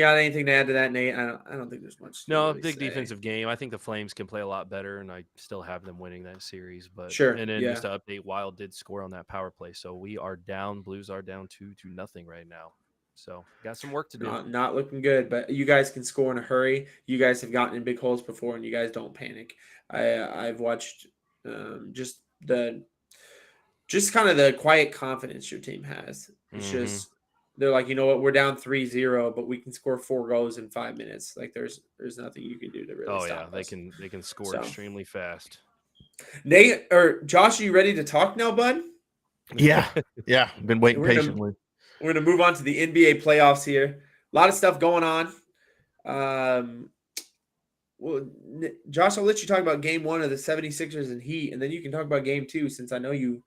got anything to add to that, Nate? I don't think there's much. No, really big say. defensive game. I think the Flames can play a lot better, and I still have them winning that series. But Sure, and then yeah. just to update, Wild did score on that power play, so we are down. Blues are down 2-0 right now. So got some work to do. Not looking good, but you guys can score in a hurry. You guys have gotten in big holes before, and you guys don't panic. I've watched just kind of the quiet confidence your team has. It's just they're like, you know what, we're down 3-0, but we can score 4 goals in 5 minutes. Like there's nothing you can do to really stop us. They can score extremely fast. Nate or Josh, are you ready to talk now, bud? Yeah. I've been waiting patiently. We're going to move on to the NBA playoffs here. A lot of stuff going on. Well, Josh, I'll let you talk about game 1 of the 76ers and Heat, and then you can talk about game 2 since I know you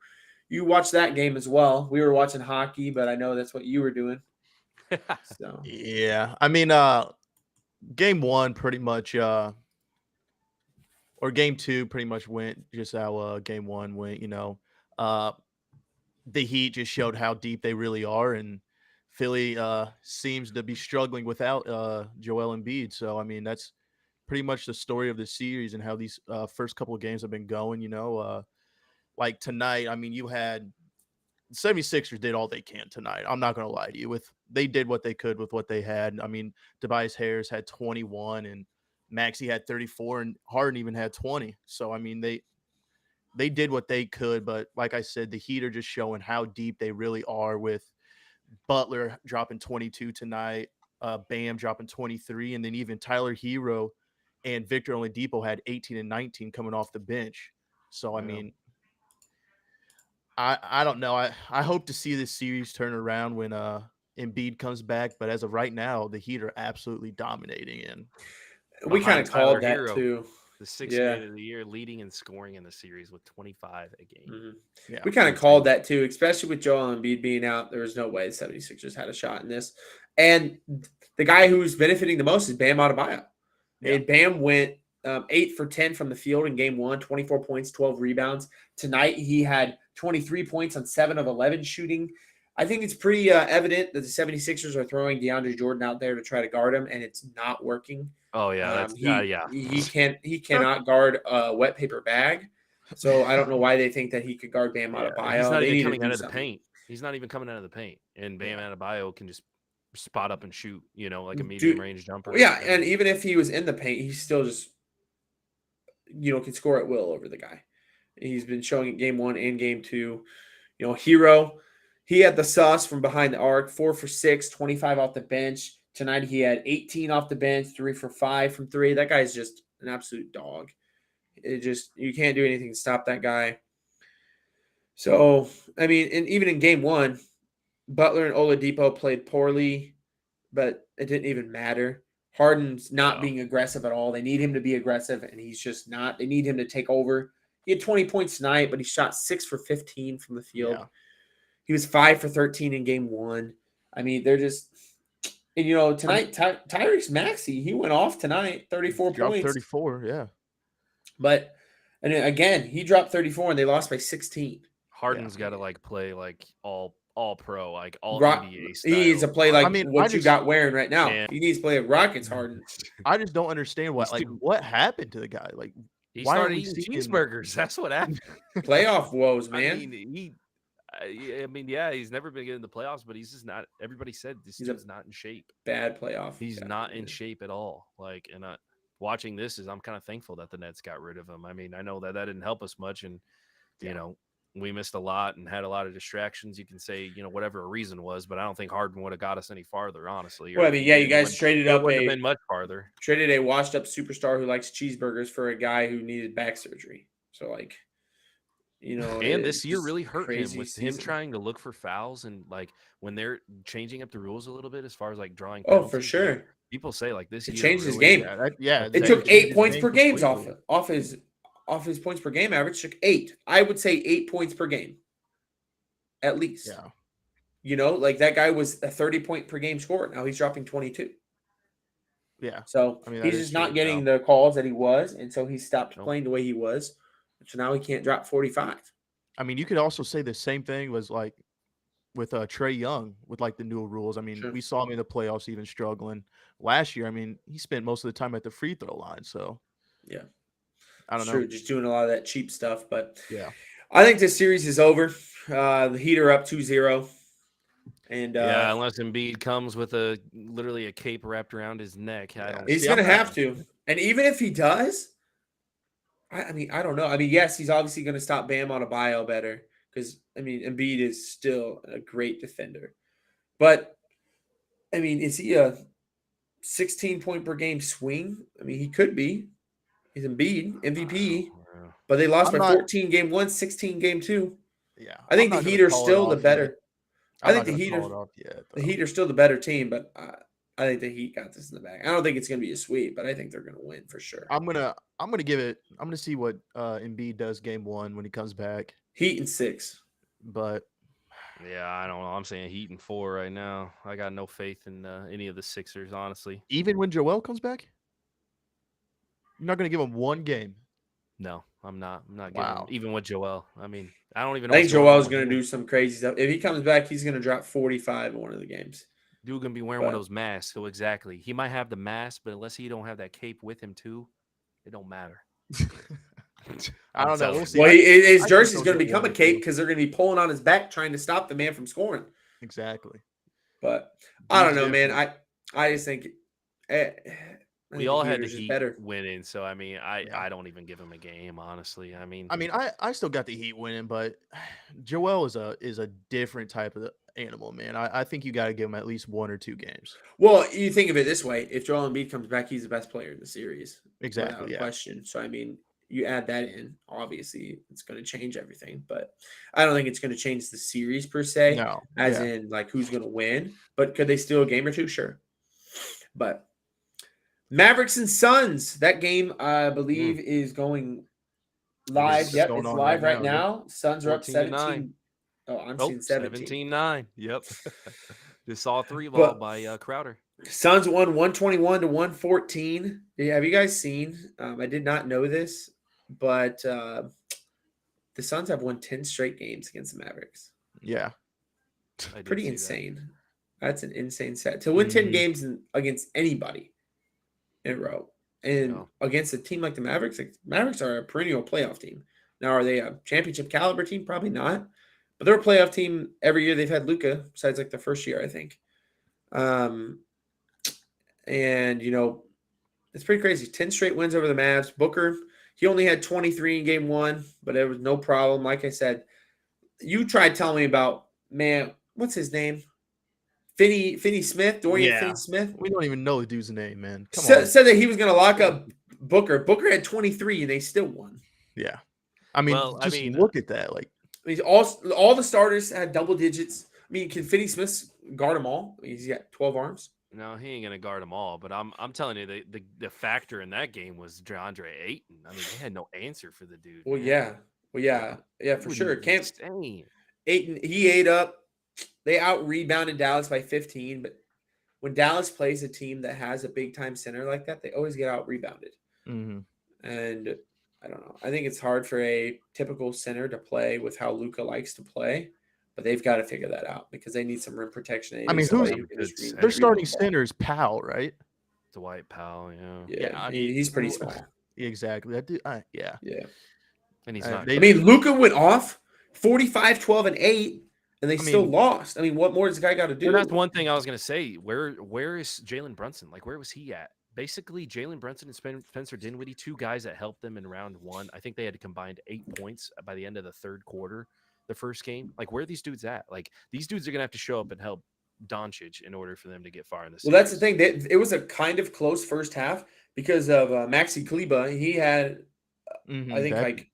watched that game as well. We were watching hockey, but I know that's what you were doing. So yeah, I mean, game 1 pretty much, or game 2 pretty much went just how game 1 went. The Heat just showed how deep they really are, and Philly seems to be struggling without Joel Embiid. So I mean, that's pretty much the story of the series and how these first couple of games have been going. Like tonight, I mean, you had 76ers did all they can tonight. I'm not going to lie to you. They did what they could with what they had. I mean, Tobias Harris had 21 and Maxey had 34 and Harden even had 20. So, I mean, they did what they could. But like I said, the Heat are just showing how deep they really are with Butler dropping 22 tonight, Bam dropping 23, and then even Tyler Hero and Victor Oladipo had 18 and 19 coming off the bench. So, I mean, I don't know. I hope to see this series turn around when Embiid comes back. But as of right now, the Heat are absolutely dominating. And we kind of called that too. The 6th man of the year, leading and scoring in the series with 25 a game. Mm-hmm. Yeah, we kind of called that too, especially with Joel Embiid being out. There was no way the 76ers had a shot in this. And the guy who's benefiting the most is Bam Adebayo. Yeah. And Bam went 8 for 10 from the field in game 1, 24 points, 12 rebounds. Tonight, he had 23 points on 7 of 11 shooting. I think it's pretty evident that the 76ers are throwing DeAndre Jordan out there to try to guard him, and it's not working. Oh, yeah. He cannot guard a wet paper bag. So I don't know why they think that he could guard Bam Adebayo. He's not even coming out of the paint. He's not even coming out of the paint. And Bam Adebayo can just spot up and shoot, like a medium-range jumper. Yeah, and even if he was in the paint, he still just, can score at will over the guy. He's been showing it game 1 and game 2. Hero, he had the sauce from behind the arc, 4 for 6, 25 off the bench. Tonight he had 18 off the bench, 3 for 5 from 3. That guy's just an absolute dog. You can't do anything to stop that guy. So, I mean, and even in game 1, Butler and Oladipo played poorly, but it didn't even matter. Harden's not being aggressive at all. They need him to be aggressive, and he's just not. They need him to take over. He had 20 points tonight, but he shot 6 for 15 from the field. He was 5 for 13 in game 1. I mean, they're just – and, you know, tonight, Tyrese Maxey, he went off tonight, 34 Dropped points. 34, yeah. But, and then again, he dropped 34, and they lost by 16. Harden's got to like play like all pro, like all Rock, NBA style. he needs to play like what I you got wearing right now. Man. He needs to play like Rockets Harden. I just don't understand what happened to the guy. Like, He why started are we eating seeing cheeseburgers. That's what happened. Playoff woes, man. I mean, yeah, he's never been getting the playoffs, but he's just not. Everybody said this dude's not in shape. Bad playoff. He's not in shape at all. Like, and watching this I'm kind of thankful that the Nets got rid of him. I mean, I know that didn't help us much, and you know, we missed a lot and had a lot of distractions. You can say, you know, whatever a reason was, but I don't think Harden would have got us any farther, honestly. Well, I mean, yeah, you guys traded up wouldn't have been much farther. Traded a washed up superstar who likes cheeseburgers for a guy who needed back surgery. So, like, you know, and this year really hurt him with season. him trying to look for fouls, and like when they're changing up the rules a little bit as far as like drawing penalties. Oh, for sure. Like, people say like this it year changed his really, game. It took 8 points per game off his points per game average. Took 8. I would say 8 points per game, at least. Yeah. You know, like that guy was a 30-point per game scorer. Now he's dropping 22. Yeah. So I mean, he's just not getting the calls that he was, and so he stopped playing the way he was. So now he can't drop 45. I mean, you could also say the same thing was like with Trae Young with like the new rules. I mean, we saw him in the playoffs even struggling last year. I mean, he spent most of the time at the free throw line. So yeah, I don't know. True, just doing a lot of that cheap stuff. But yeah, I think this series is over. The Heat are up 2-0. And yeah, unless Embiid comes with literally a cape wrapped around his neck, he's going to have to. And even if he does, I mean, I don't know. I mean, yes, he's obviously going to stop Bam Adebayo better because, I mean, Embiid is still a great defender. But, I mean, is he a 16-point per game swing? I mean, he could be. He's Embiid, MVP. But they lost by 14 game 1, 16 game 2. Yeah. I think the Heat are still the better. I think the Heat are still the better team, but I think the Heat got this in the bag. I don't think it's going to be a sweep, but I think they're going to win for sure. I'm gonna see what Embiid does game 1 when he comes back. Heat in 6, but yeah, I don't know. I'm saying Heat in 4 right now. I got no faith in any of the Sixers, honestly. Even when Joel comes back, you're not going to give him one game. No, I'm not. I'm not giving him, even with Joel. I mean, I don't even know. I think Joel's going to do some crazy stuff. If he comes back, he's going to drop 45 in one of the games. Dude going to be wearing one of those masks. So exactly. He might have the mask, but unless he don't have that cape with him too, it don't matter. I don't know. We'll see. Well, his jersey's going to become a cape because they're going to be pulling on his back trying to stop the man from scoring. Exactly. But I don't know, man. I just think we all had the Heat winning, so I mean, I don't even give him a game, honestly. I mean, I still got the Heat winning, but Joel is a different type of animal, man. I think you got to give him at least 1 or 2 games. Well, you think of it this way: if Joel Embiid comes back, he's the best player in the series, exactly, without question. So I mean, you add that in, obviously, it's going to change everything. But I don't think it's going to change the series per se, in like who's going to win. But could they steal a game or two? Sure, but. Mavericks and Suns. That game, I believe, is going live. Yep, it's live right now. Suns are up 17. Oh, I'm seeing 17. 17-9. Yep. Just saw a 3-ball by Crowder. Suns won 121-114. Have you guys seen? I did not know this, but the Suns have won 10 straight games against the Mavericks. Yeah. Pretty insane. That's an insane set. To win 10 games against anybody in a row. And against a team like the Mavericks, Mavericks are a perennial playoff team. Now, are they a championship caliber team? Probably not. But they're a playoff team every year. They've had Luka, besides like the first year, I think. And, you know, it's pretty crazy. 10 straight wins over the Mavs. Booker, he only had 23 in game 1, but it was no problem. Like I said, you tried telling me about, man, what's his name? Finney Smith, Dorian Finney-Smith. We don't even know the dude's name, man. Said that he was going to lock up Booker. Booker had 23, and they still won. Yeah. I mean, look at that. Like, I mean, all the starters had double digits. I mean, can Finney-Smith guard them all? I mean, he's got 12 arms. No, he ain't going to guard them all. But I'm telling you, the factor in that game was DeAndre Ayton. I mean, they had no answer for the dude. Well, man. Yeah, for sure. Insane. He ate up. They out-rebounded Dallas by 15, but when Dallas plays a team that has a big-time center like that, they always get out-rebounded. Mm-hmm. And I don't know. I think it's hard for a typical center to play with how Luka likes to play, but they've got to figure that out because they need some rim protection. They I need mean, somebody who's- who can just Their Their read starting the ball. center is Powell, right? Dwight Powell, yeah. Yeah, I mean, he's pretty small. Exactly. That dude, yeah. Yeah. And he's Uh, not. they- I mean, Luka went off 45, 12, and 8, and they still mean- lost. I mean, what more does the guy got to do? Well, that's one thing I was gonna say. Where is Jalen Brunson? Like, where was he at? Basically, Jalen Brunson and Spencer Dinwiddie, two guys that helped them in round one. I think they had combined 8 points by the end of the third quarter, the first game. Like, where are these dudes at? Like, these dudes are gonna have to show up and help Doncic in order for them to get far in this. Well, that's the thing. It was a kind of close first half because of Maxi Kleba. He had, I think, like,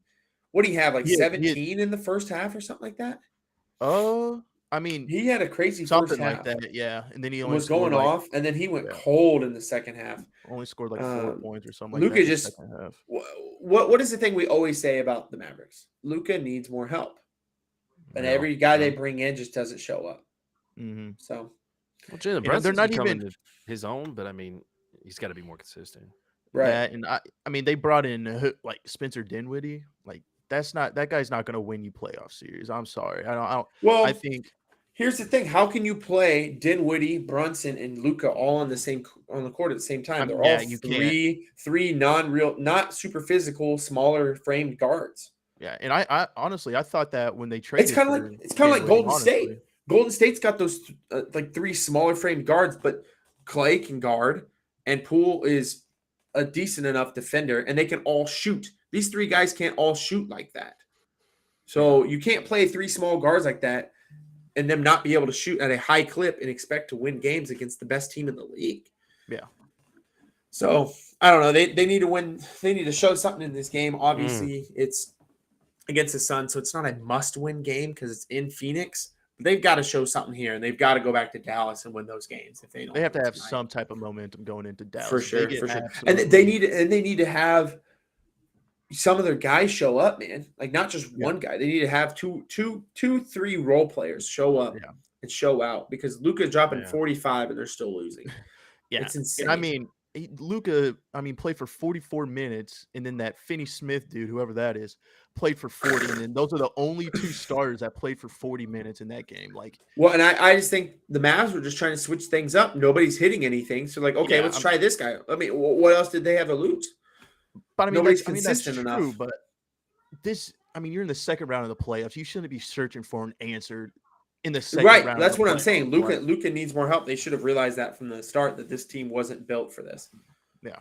what do you have, like He had- 17 in the first half or something like that? I mean, He had a crazy something first like half. that, yeah. And then he It only was going scored, like, off, and then he went yeah. cold in the second half. only scored like 4 points or something. Luka like that in the just- second half. What is the thing we always say about the Mavericks? Luka needs more help, and Yeah, every guy they yeah. bring in just doesn't show up. Mm-hmm. So Well, Jalen You know, Brunson's they're not becoming even- his own, but I mean, he's got to be more consistent. right, That, and I mean, they brought in like Spencer Dinwiddie. Like, that guy's not going to win you playoff series. I'm sorry. well, I think here's the thing: how can you play Dinwiddie, Brunson, and Luka all on the court at the same time? They're yeah, all you three non-real, not super physical, smaller framed guards. yeah, and I honestly I thought that when they traded, It's kind of for like Dinwiddie, Golden honestly. State. Golden State's got those like 3 smaller framed guards, but Clay can guard, and Poole is a decent enough defender, and they can all shoot. These 3 guys can't all shoot like that. So you can't play 3 small guards like that and them not be able to shoot at a high clip and expect to win games against the best team in the league. Yeah. So I don't know. They need to win. They need to show something in this game. Obviously, it's against the Suns, so it's not a must-win game because it's in Phoenix. But they've got to show something here, and they've got to go back to Dallas and win those games. If they don't, They have to win have tonight. some type of momentum going into Dallas. For If they sure, get for sure. And absolutely- they need to have some of their guys show up, man. Like not just one guy. They need to have two, 3 role players show up and show out because Luka's dropping 45 and they're still losing. Yeah, It's insane. And I mean, Luka, played for 44 minutes, and then that Finney Smith dude, whoever that is, played for 40, and then those are the only 2 starters that played for 40 minutes in that game. Like, well, and I just think the Mavs were just trying to switch things up. Nobody's hitting anything, so like, okay, Yeah, let's try this guy. I mean, what else did they have to lose? but I mean, Nobody's that's consistent true, enough. but you're in the second round of the playoffs. You shouldn't be searching for an answer in the second Right, round. that's of the what I'm playoffs. saying. Like, Luka needs more help. They should have realized that from the start that this team wasn't built for this. Yeah.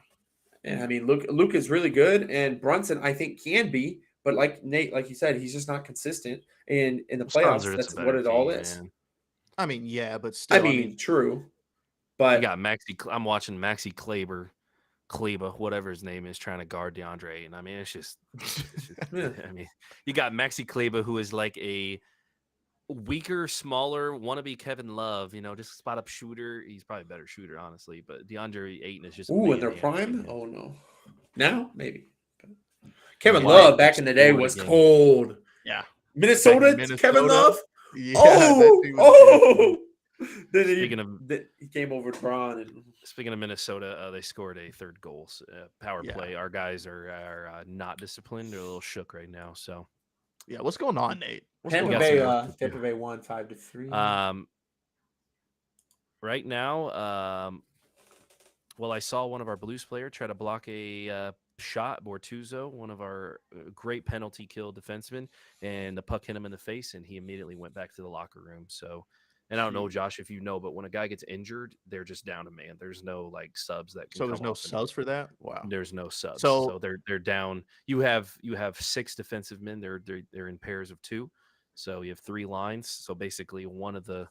And I mean, Luka's really good, and Brunson I think can be, but like Nate, like you said, he's just not consistent. And in the playoffs, Suns are just that's a what better it all team, is. man. I mean, yeah, but still, I mean, true, You but got I'm watching Maxi Kleba, whatever his name is, trying to guard DeAndre, and I mean, it's just Yeah. I mean, you got Maxi Kleba, who is like a weaker, smaller, wannabe Kevin Love, just a spot up shooter. He's probably a better shooter, honestly, but DeAndre Ayton is just ooh, in their man-man, prime, man. oh no, now maybe. Kevin Yeah, Love like back in the day scored was again. cold. yeah. Minnesota, Minnesota? Kevin Love. Yeah, Oh, that dude was good. Then Speaking of he came over to Braun and Speaking of Minnesota, they scored a third goal. Power Yeah. play. Our guys are not disciplined. They're a little shook right now. So, Yeah, what's going on, Nate? What's Tampa going got Bay. on? some- Tampa Bay won 5-3. right now, well, I saw one of our Blues player try to block a shot, Bortuzzo, one of our great penalty kill defensemen, and the puck hit him in the face, and he immediately went back to the locker room. So, and I don't know, Josh, if you know, but when a guy gets injured, they're just down a man. There's no like subs that can. So there's come no off and- subs for that? Wow. There's no subs. So- So they're down. You have 6 defensive men. They're in pairs of 2. So you have 3 lines. So basically one of the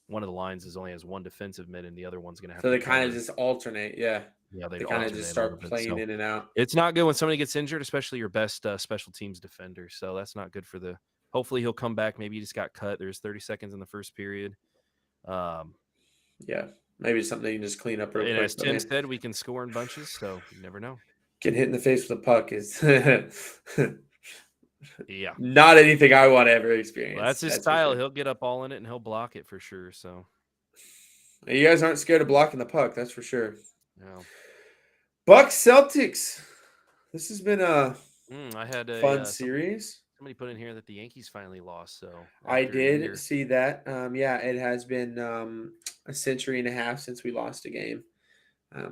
lines only has 1 defensive mid and the other one's gonna have So to they kind of cover. just alternate. Yeah. Yeah, They kind of just start playing in and out. It's not good when somebody gets injured, especially your best special teams defender. So that's not good for the. Hopefully he'll come back. Maybe he just got cut. There's 30 seconds in the first period. Yeah. Maybe it's something they can just clean up real And quick. as but Tim man, said, we can score in bunches. So you never know. getting hit in the face with a puck is Yeah. Not anything I want to ever experience. Well, that's his for style. sure. He'll get up all in it and he'll block it for sure. So, You guys aren't scared of blocking the puck, that's for sure. yeah. Bucks Celtics. This has been a I had fun series. somebody put in here that the Yankees finally lost. So I after a year. did see that. Yeah, it has been a century and a half since we lost a game.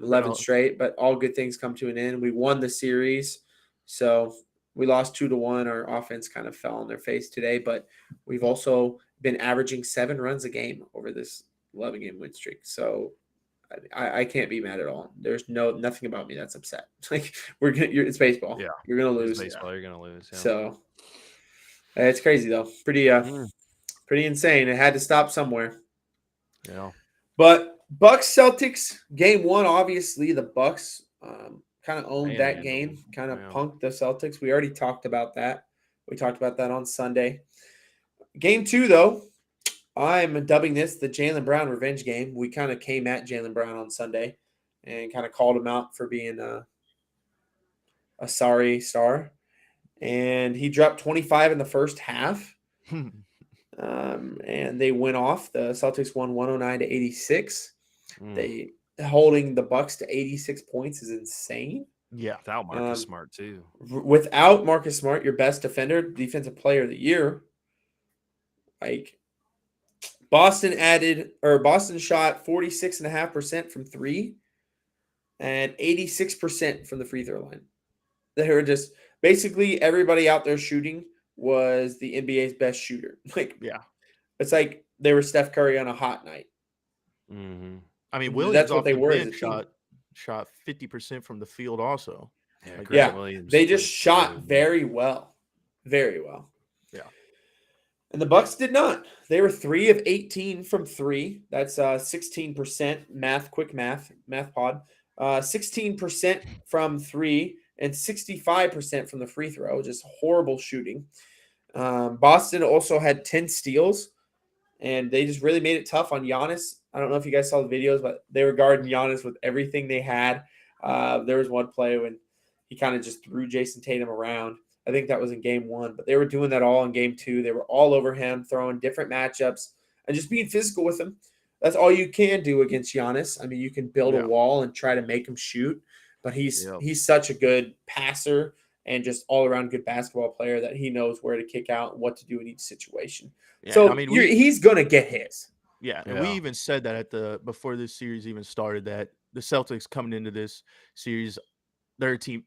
11 straight, but all good things come to an end. We won the series, so we lost 2-1. Our offense kind of fell on their face today, but we've also been averaging 7 runs a game over this 11-game win streak. So I can't be mad at all. There's nothing about me that's upset. Like it's baseball. Yeah. You're gonna It's lose. baseball. You're gonna lose. Yeah. So it's crazy though. Pretty insane. It had to stop somewhere. Yeah. But Bucks Celtics game 1, obviously the Bucks kind of owned that Manhandled. game, kind of Yeah. punked the Celtics. We already talked about that. We talked about that on Sunday. Game 2, though, I'm dubbing this the Jaylen Brown revenge game. We kind of came at Jaylen Brown on Sunday and kind of called him out for being a sorry star. And he dropped 25 in the first half. And they went off. The Celtics won 109-86. They holding the Bucks to 86 points is insane. Yeah. Without Marcus Smart too. Without Marcus Smart, your best defender, defensive player of the year. Like Boston shot 46.5% from 3 and 86% from the free throw line. They were just basically everybody out there shooting was the NBA's best shooter. Like, Yeah. It's like they were Steph Curry on a hot night. Mm-hmm. I mean, Williams That's what off they the were as bench a team. shot 50% from the field also. Yeah. Like, Grant Williams they just played shot really very well. Very well. Yeah. And the Bucks did not. They were 3 of 18 from 3. That's 16% quick math pod. 16% from 3 and 65% from the free throw. Just horrible shooting. Boston also had 10 steals, and they just really made it tough on Giannis. I don't know if you guys saw the videos, but they were guarding Giannis with everything they had. There was one play when he kind of just threw Jason Tatum around. I think that was in game 1, but they were doing that all in game 2. They were all over him, throwing different matchups and just being physical with him. That's all you can do against Giannis. I mean, you can build a wall and try to make him shoot, but he's such a good passer and just all-around good basketball player that he knows where to kick out and what to do in each situation. Yeah, so I mean, he's going to get his. Yeah, and we even said that before this series even started that the Celtics coming into this series, their team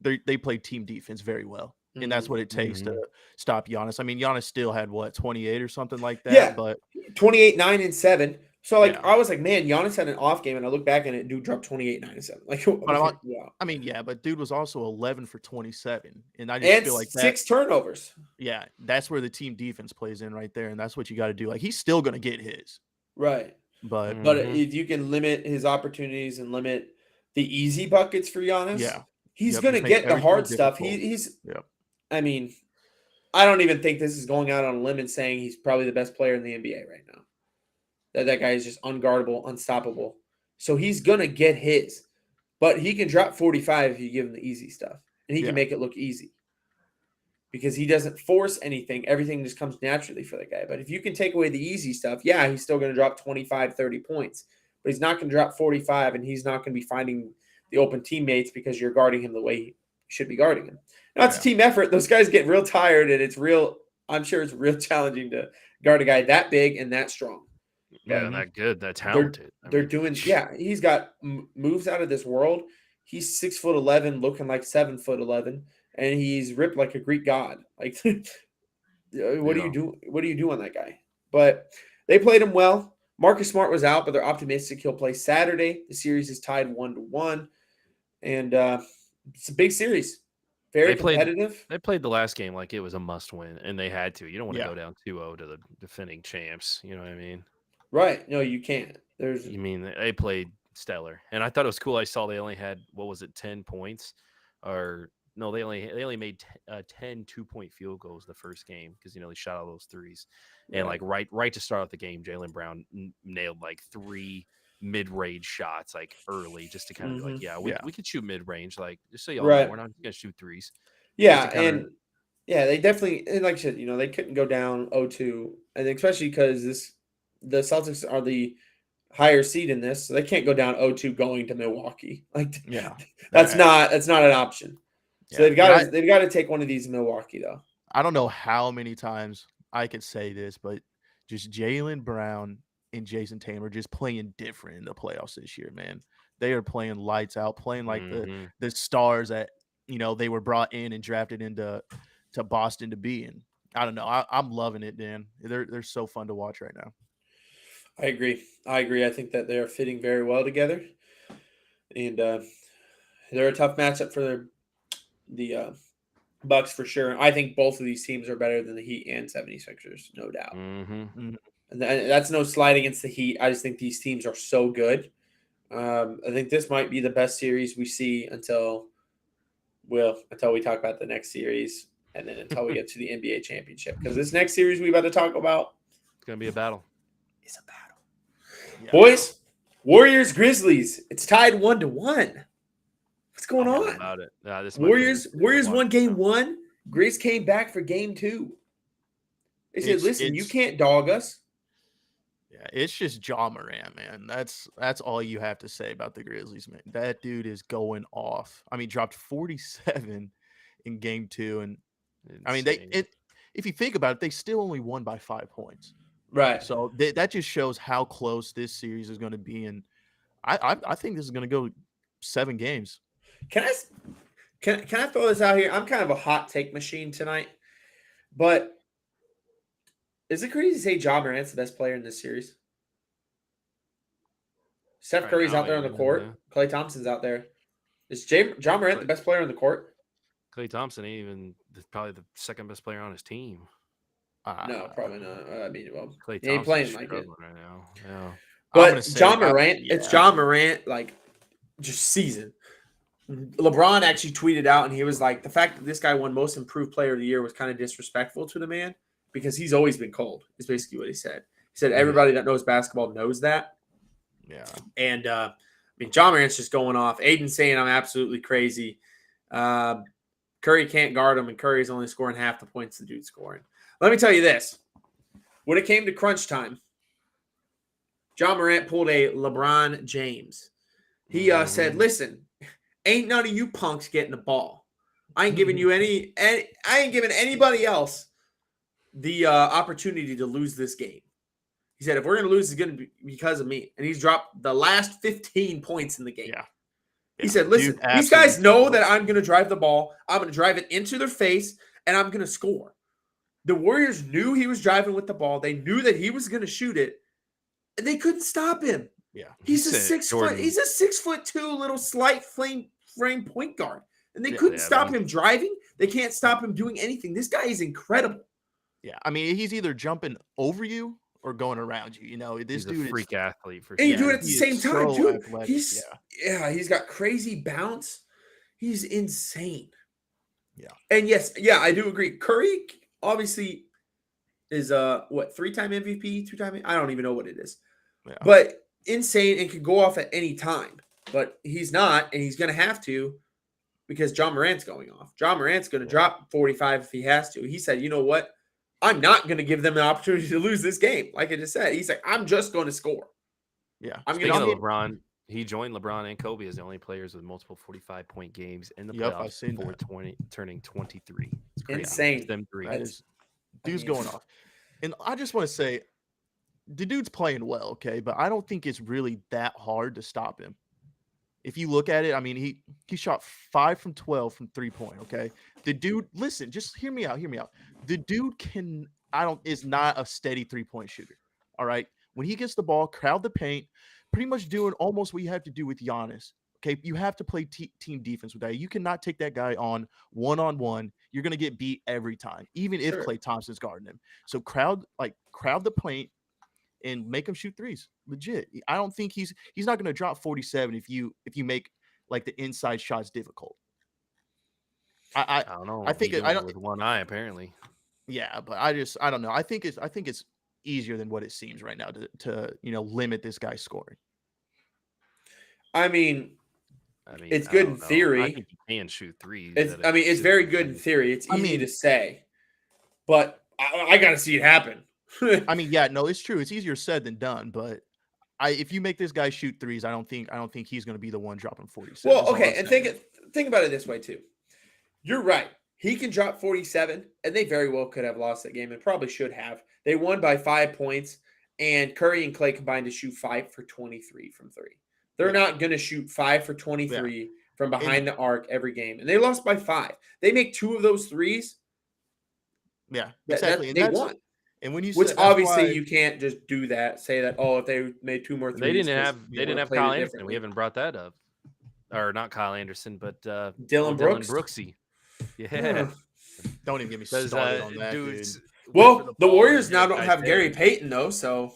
they played team defense very well, and that's what it takes to stop Giannis. I mean, Giannis still had 28 or something like that, Yeah, but 28, 9, and 7. So I was like, man, Giannis had an off game, and I look back and dude dropped 28, 9, and 7. Like, wow. I mean, yeah, but dude was also 11 for 27, and I just feel like 6 turnovers. Yeah, that's where the team defense plays in right there, and that's what you got to do. Like, he's still going to get his. Right. But if you can limit his opportunities and limit the easy buckets for Giannis, he's going to get the hard stuff. I mean, I don't even think this is going out on a limb and saying he's probably the best player in the NBA right now. That guy is just unguardable, unstoppable. So he's going to get his. But he can drop 45 if you give him the easy stuff. And he can make it look easy. Because he doesn't force anything. Everything just comes naturally for the guy. But if you can take away the easy stuff, he's still going to drop 25, 30 points. But he's not going to drop 45, and he's not going to be finding the open teammates because you're guarding him the way you should be guarding him. Now, it's a team effort. Those guys get real tired, and I'm sure it's real challenging to guard a guy that big and that strong. Yeah, that good, that talented. They're doing, he's got moves out of this world. He's 6'11", looking like 7'11", and he's ripped like a Greek god. Like, what do you do? What do you do on that guy? But they played him well. Marcus Smart was out, but they're optimistic he'll play Saturday. The series is tied 1-1, and it's a big series. Very competitive. They played the last game like it was a must-win, and they had to. You don't want to go down 2-0 to the defending champs. You know what I mean? Right. No, you can't. They played stellar. And I thought it was cool. I saw they only had, 10 points? Or no, they only made 10 2-point field goals the first game because, they shot all those threes. And right to start off the game, Jaylen Brown nailed 3 mid-range shots early just to kind of be we could shoot mid-range, just so y'all know we're not going to shoot threes. Yeah, and Yeah, they definitely, and like I said, they couldn't go down 0-2, and especially because the Celtics are the higher seed in this, so they can't go down 0-2 going to Milwaukee. Like Yeah. that's That, not an option. So yeah. they've got to take one of these in Milwaukee though. I don't know how many times I could say this, but just Jaylen Brown and Jason Tatum are just playing different in the playoffs this year, man. They are playing lights out, playing like Mm-hmm. the stars that they were brought in and drafted into Boston to be in. I don't know. I'm loving it, Dan. They're so fun to watch right now. I agree. I think that they are fitting very well together, and they're a tough matchup for the Bucks for sure. I think both of these teams are better than the Heat and 76ers, no doubt. Mm-hmm. Mhm. And that's no slide against the Heat. I just think these teams are so good. I think this might be the best series we see until we talk about the next series, and then until we get to the NBA championship. Because this next series we about to talk about It's gonna be a battle. is a battle. Yeah. Boys, Warriors Grizzlies. It's tied 1-1. What's going I'm all on? about it. Yeah, this is my favorite Warriors series to won watch game now. 1. Grizz came back for game 2. They said, "Listen, you can't dog us." Yeah, it's just Ja Morant, man. That's all you have to say about the Grizzlies, man. That dude is going off. I mean, dropped 47 in game 2, and I mean Insane. if you think about it, they still only won by 5 points. Right. So that just shows how close this series is going to be, and I think this is going to go 7 games. Can I throw this out here? I'm kind of a hot take machine tonight, but is it crazy to say Ja Morant's the best player in this series? Steph Right Curry's now, out there on the yeah, court. yeah. Klay Thompson's out there. Is Ja Morant the best player on the court? Klay Thompson ain't even probably the second best player on his team. No, probably not. I mean, well, Klay he ain't Thompson's playing like it. struggling right now. Yeah. I'm going to But say Ja Morant, it's yeah. Ja Morant, like, just season. LeBron actually tweeted out, and he was like, the fact that this guy won Most Improved Player of the Year was kind of disrespectful to the man because he's always been cold, is basically what he said. He said everybody that knows basketball knows that. Yeah. And, I mean, Ja Morant's just going off. Aiden's saying I'm absolutely crazy. Curry can't guard him, and Curry's only scoring half the points the dude's scoring. Let me tell you this. When it came to crunch time, Ja Morant pulled a LeBron James. He said, "Listen, ain't none of you punks getting the ball. I ain't giving you any I ain't giving anybody else the opportunity to lose this game." He said, "If we're going to lose, it's going to be because of me." And he's dropped the last 15 points in the game. Yeah. He said, "Listen, these guys know that I'm going to drive the ball. I'm going to drive it into their face, and I'm going to score." The Warriors knew he was driving with the ball. They knew that he was going to shoot it, and they couldn't stop him. Yeah. He's a 6'2" little slight frame point guard. And they couldn't stop him driving. They can't stop him doing anything. This guy is incredible. Yeah. I mean, he's either jumping over you or going around you. This dude is a freak athlete for sure. And you sure. do it at the same time, so too. Athletic. He's got crazy bounce. He's insane. Yeah. And yes, I do agree. Curry obviously is 3-time MVP, 2-time, I don't even know what it is. Yeah. But insane and can go off at any time. But he's not, and he's going to have to because Ja Morant's going off. Ja Morant's going to drop 45 if he has to. He said, "You know what? I'm not going to give them the opportunity to lose this game." Like I just said, he's like, "I'm just going to score." Yeah. Speaking of LeBron, he joined LeBron and Kobe as the only players with multiple 45-point games in the playoffs I've seen before turning 23. It's crazy. Insane. Them three. Dude's going off. And I just want to say, the dude's playing well, okay, but I don't think it's really that hard to stop him. If you look at it, I mean, he shot 5 from 12 from 3-point, okay? The dude, listen, just hear me out. The dude is not a steady 3-point shooter, all right? When he gets the ball, crowd the paint, pretty much doing almost what you have to do with Giannis, okay? You have to play team defense with that. You cannot take that guy on one-on-one. You're going to get beat every time, even if Klay Thompson's guarding him. So crowd the paint and make him shoot threes. Legit. I don't think he's not going to drop 47 if you make like the inside shots difficult. I don't know. I think I don't with one eye apparently. Yeah, but I don't know. I think it's easier than what it seems right now to limit this guy's scoring. I mean, I mean, It's I good don't in know. I theory. think he can shoot threes. It's very good in theory. It's easy to say, but I got to see it happen. I mean, yeah, no, it's true. It's easier said than done, but if you make this guy shoot threes, I don't think he's going to be the one dropping 47. Well, okay, and think about it this way too. You're right. He can drop 47, and they very well could have lost that game and probably should have. They won by 5 points, and Curry and Clay combined to shoot 5 for 23 from three. They're not going to shoot 5 for 23 from behind the arc every game, and they lost by 5. They make 2 of those threes. Yeah, exactly. They won. And when you which said, obviously you can't just do that. Say that if they made 2 more threes, they didn't have Kyle Anderson. Differently. We haven't brought that up, or not Kyle Anderson, but Dylan Brooksy. Yeah. Don't even get me started on that, dude. Well, the Warriors now don't have Gary Payton, though, so.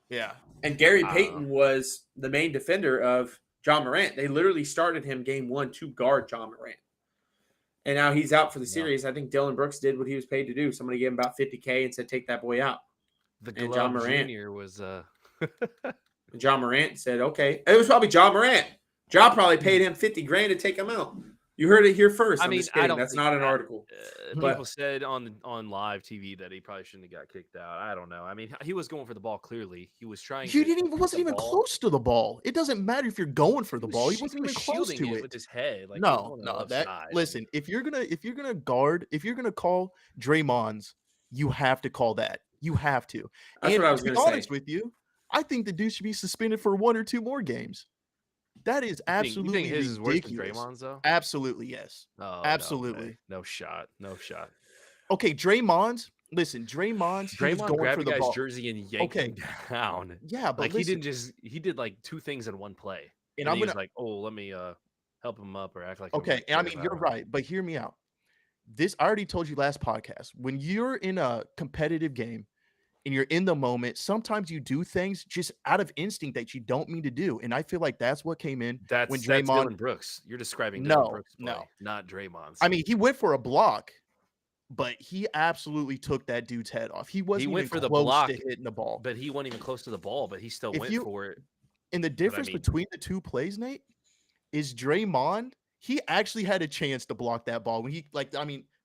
Yeah. And Gary Payton was the main defender of John Morant. They literally started him game 1 to guard John Morant. And now he's out for the series. I think Dylan Brooks did what he was paid to do. Somebody gave him about $50K and said, take that boy out. And John Morant Jr. was John Morant said, okay. It was probably John Morant. John probably paid him $50,000 to take him out. You heard it here first. That's not an article. People said on live TV that he probably shouldn't have got kicked out. I don't know. I mean, he was going for the ball. Clearly, he was trying. Wasn't even close to the ball. It doesn't matter if you're going for the ball. He wasn't even close to it with his head. Like, no. Listen, if you're gonna guard, if you're gonna call Draymond's, you have to call that. You have to. That's what I was going to say. To be honest with you, I think the dude should be suspended for 1 or 2 more games. That is absolutely you think his ridiculous. Is worse than Draymond's, though? Absolutely, yes. Oh, absolutely. No shot. Okay, Draymond was going grabbed for the the ball. jersey and yanked him down. Yeah, but he did like 2 things in one play. And he was like, oh, let me help him up or act like. Okay, and I mean, you're right, but hear me out. I already told you last podcast, when you're in a competitive game and you're in the moment, sometimes you do things just out of instinct that you don't mean to do. And I feel like that's what came in when Draymond. That's Dylan Brooks. You're describing Dylan Brooks' play, not Draymond's. I mean, he went for a block, but he absolutely took that dude's head off. He wasn't even close to hitting the ball. But he wasn't even close to the ball, but he still went for it. And the difference between the 2 plays, Nate, is Draymond, he actually had a chance to block that ball. When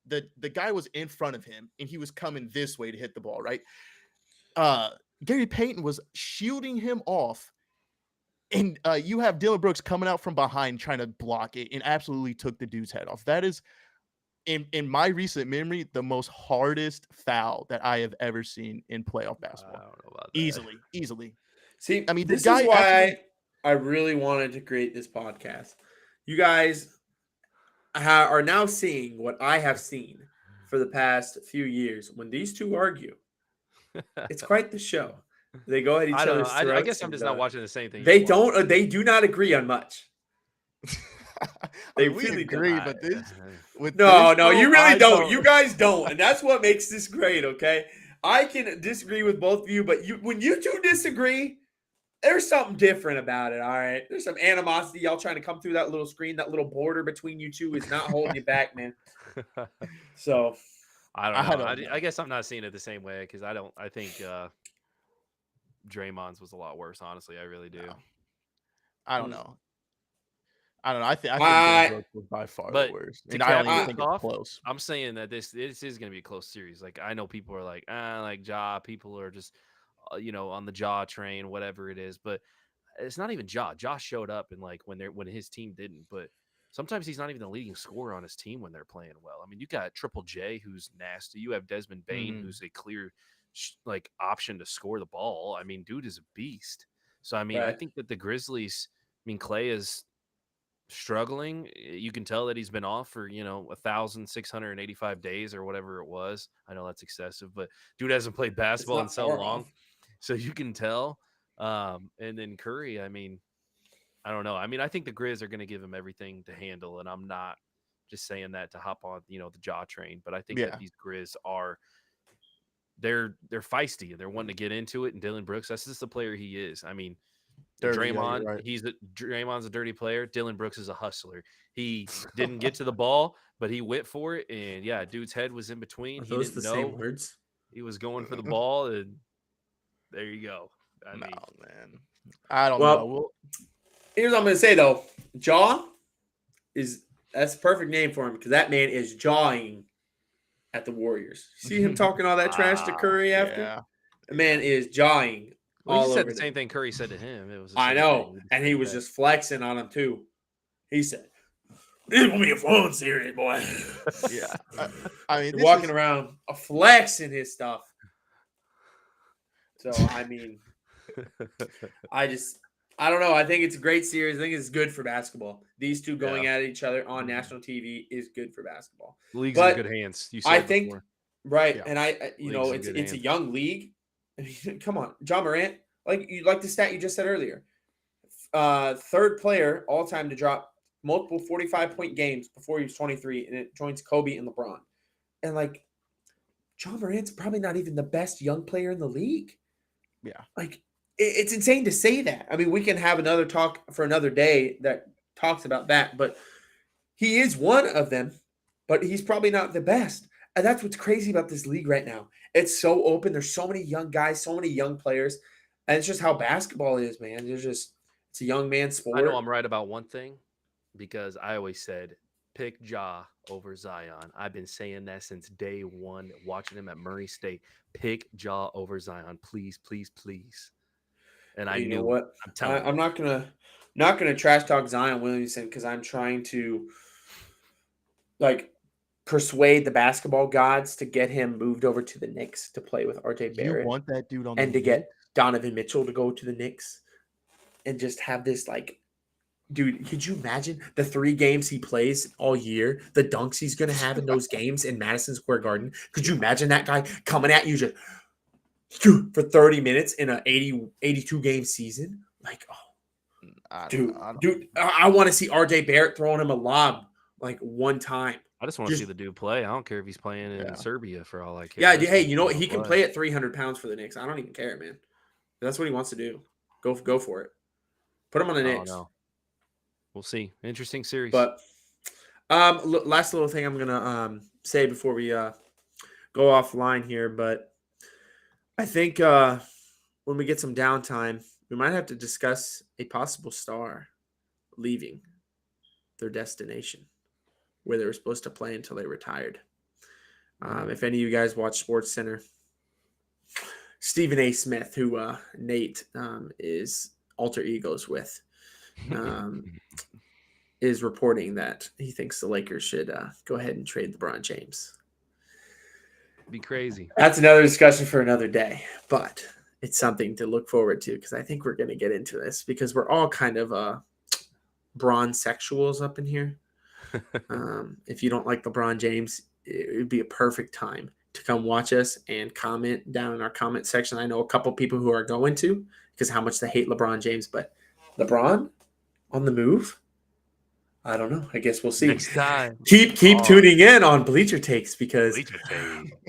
the guy was in front of him, and he was coming this way to hit the ball, right? Gary Payton was shielding him off, and you have Dylan Brooks coming out from behind trying to block it and absolutely took the dude's head off. That is, in my recent memory, the most hardest foul that I have ever seen in playoff basketball. I don't know about that. Easily. See, I mean, this is why I really wanted to create this podcast. You guys are now seeing what I have seen for the past few years. When these two argue, it's quite the show. They go at each other's throats. I guess I'm just not watching the same thing. They don't. They do not agree on much. They really agree, don't. But no, you really don't. You guys don't, and that's what makes this great. Okay, I can disagree with both of you, but when you two disagree, there's something different about it. All right, there's some animosity. Y'all trying to come through that little screen, that little border between you two is not holding you back, man. So. I don't know. I guess I'm not seeing it the same way because I think Draymond's was a lot worse. Honestly, I really do. I don't know. I think Dylan Brooks was by far the worst. And I don't even think it's close. I'm saying that this is going to be a close series. Like, I know people are like, Ja. People are just, on the Ja train, whatever it is. But it's not even Ja. Ja showed up and when his team didn't. But sometimes he's not even the leading scorer on his team when they're playing well. I mean, you got Triple J, who's nasty. You have Desmond Bane, who's a clear option to score the ball. I mean, dude is a beast. So, I mean, I think that the Grizzlies, Clay is struggling. You can tell that he's been off for 1,685 days or whatever it was. I know that's excessive, but dude hasn't played basketball in so long, so you can tell. And then Curry, I mean, I don't know. I mean, I think the Grizz are going to give him everything to handle, and I'm not just saying that to hop on the Ja train, but I think that these Grizz are they're feisty. They're wanting to get into it, and Dylan Brooks, that's just the player he is. I mean, Draymond, Draymond's a dirty player. Dylan Brooks is a hustler. He didn't get to the ball, but he went for it, and dude's head was in between. He didn't know same words? He was going for the ball, and there you go. Man, I don't know. Here's what I'm going to say though, Ja, that's the perfect name for him because that man is jawing at the Warriors. See him talking all that trash to Curry after? Yeah. The man is jawing Well, all he said over the same them. thing Curry said to him. It was the I same know. thing. And he was just flexing on him too. He said, "This is gonna be a fun series, boy." Yeah. I mean, walking around flexing his stuff. So I mean, I don't know. I think it's a great series. I think it's good for basketball. These two going at each other on national TV is good for basketball. The league's in good hands. You said I think before. right, Yeah. and League's in good it's a hands. young league. I mean, come on, John Morant. Like the stat you just said earlier. Third player all time to drop multiple 45-point games before he was 23, and it joins Kobe and LeBron. And like John Morant's probably not even the best young player in the league. Yeah. Like it's insane to say that. I mean, we can have another talk for another day that talks about that, but he is one of them, but he's probably not the best. And that's what's crazy about this league right now. It's so open. There's so many young guys, so many young players. And it's just how basketball is, man. It's a young man's sport. I know I'm right about one thing because I always said pick Ja over Zion. I've been saying that since day one, watching him at Murray State. Pick Ja over Zion, please, please, please. And I knew what? I'm telling you. I'm not gonna trash talk Zion Williamson because I'm trying to like persuade the basketball gods to get him moved over to the Knicks to play with RJ Barrett. You want that dude on and the to get Donovan Mitchell to go to the Knicks and just have this like, dude, could you imagine the 3 games he plays all year, the dunks he's going to have in those games in Madison Square Garden? Could you imagine that guy coming at you just for 30 minutes in an 82 game season? Like, I want to see RJ Barrett throwing him a lob like one time. I just want to see the dude play. I don't care if he's playing in Serbia for all I care. Yeah, hey, you know what? He can play at 300 pounds for the Knicks. I don't even care, man. That's what he wants to do. Go for it. Put him on the Knicks. We'll see. Interesting series. But last little thing I'm gonna say before we go offline here, but I think when we get some downtime, we might have to discuss a possible star leaving their destination where they were supposed to play until they retired. If any of you guys watch Sports Center, Stephen A. Smith, who Nate is alter egos with, is reporting that he thinks the Lakers should go ahead and trade LeBron James. Be crazy. That's another discussion for another day, but it's something to look forward to because I think we're going to get into this because we're all kind of bronze sexuals up in here. If you don't like LeBron James, it would be a perfect time to come watch us and comment down in our comment section. I know a couple people who are going to because how much they hate LeBron James, but LeBron on the move? I don't know. I guess we'll see. Next time. Keep tuning in on Bleacher Takes because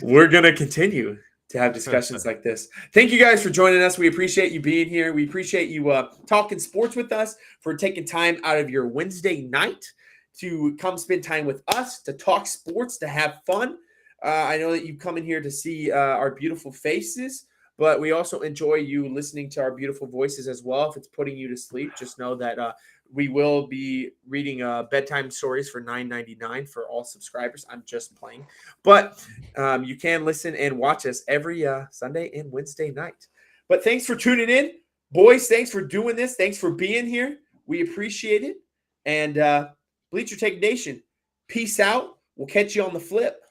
we're going to continue to have discussions like this. Thank you guys for joining us. We appreciate you being here. We appreciate you talking sports with us, for taking time out of your Wednesday night to come spend time with us, to talk sports, to have fun. I know that you come in here to see our beautiful faces, but we also enjoy you listening to our beautiful voices as well. If it's putting you to sleep, just know that we will be reading bedtime stories for $9.99 for all subscribers. I'm just playing. But you can listen and watch us every Sunday and Wednesday night. But thanks for tuning in. Boys, thanks for doing this. Thanks for being here. We appreciate it. And Bleacher Take Nation, peace out. We'll catch you on the flip.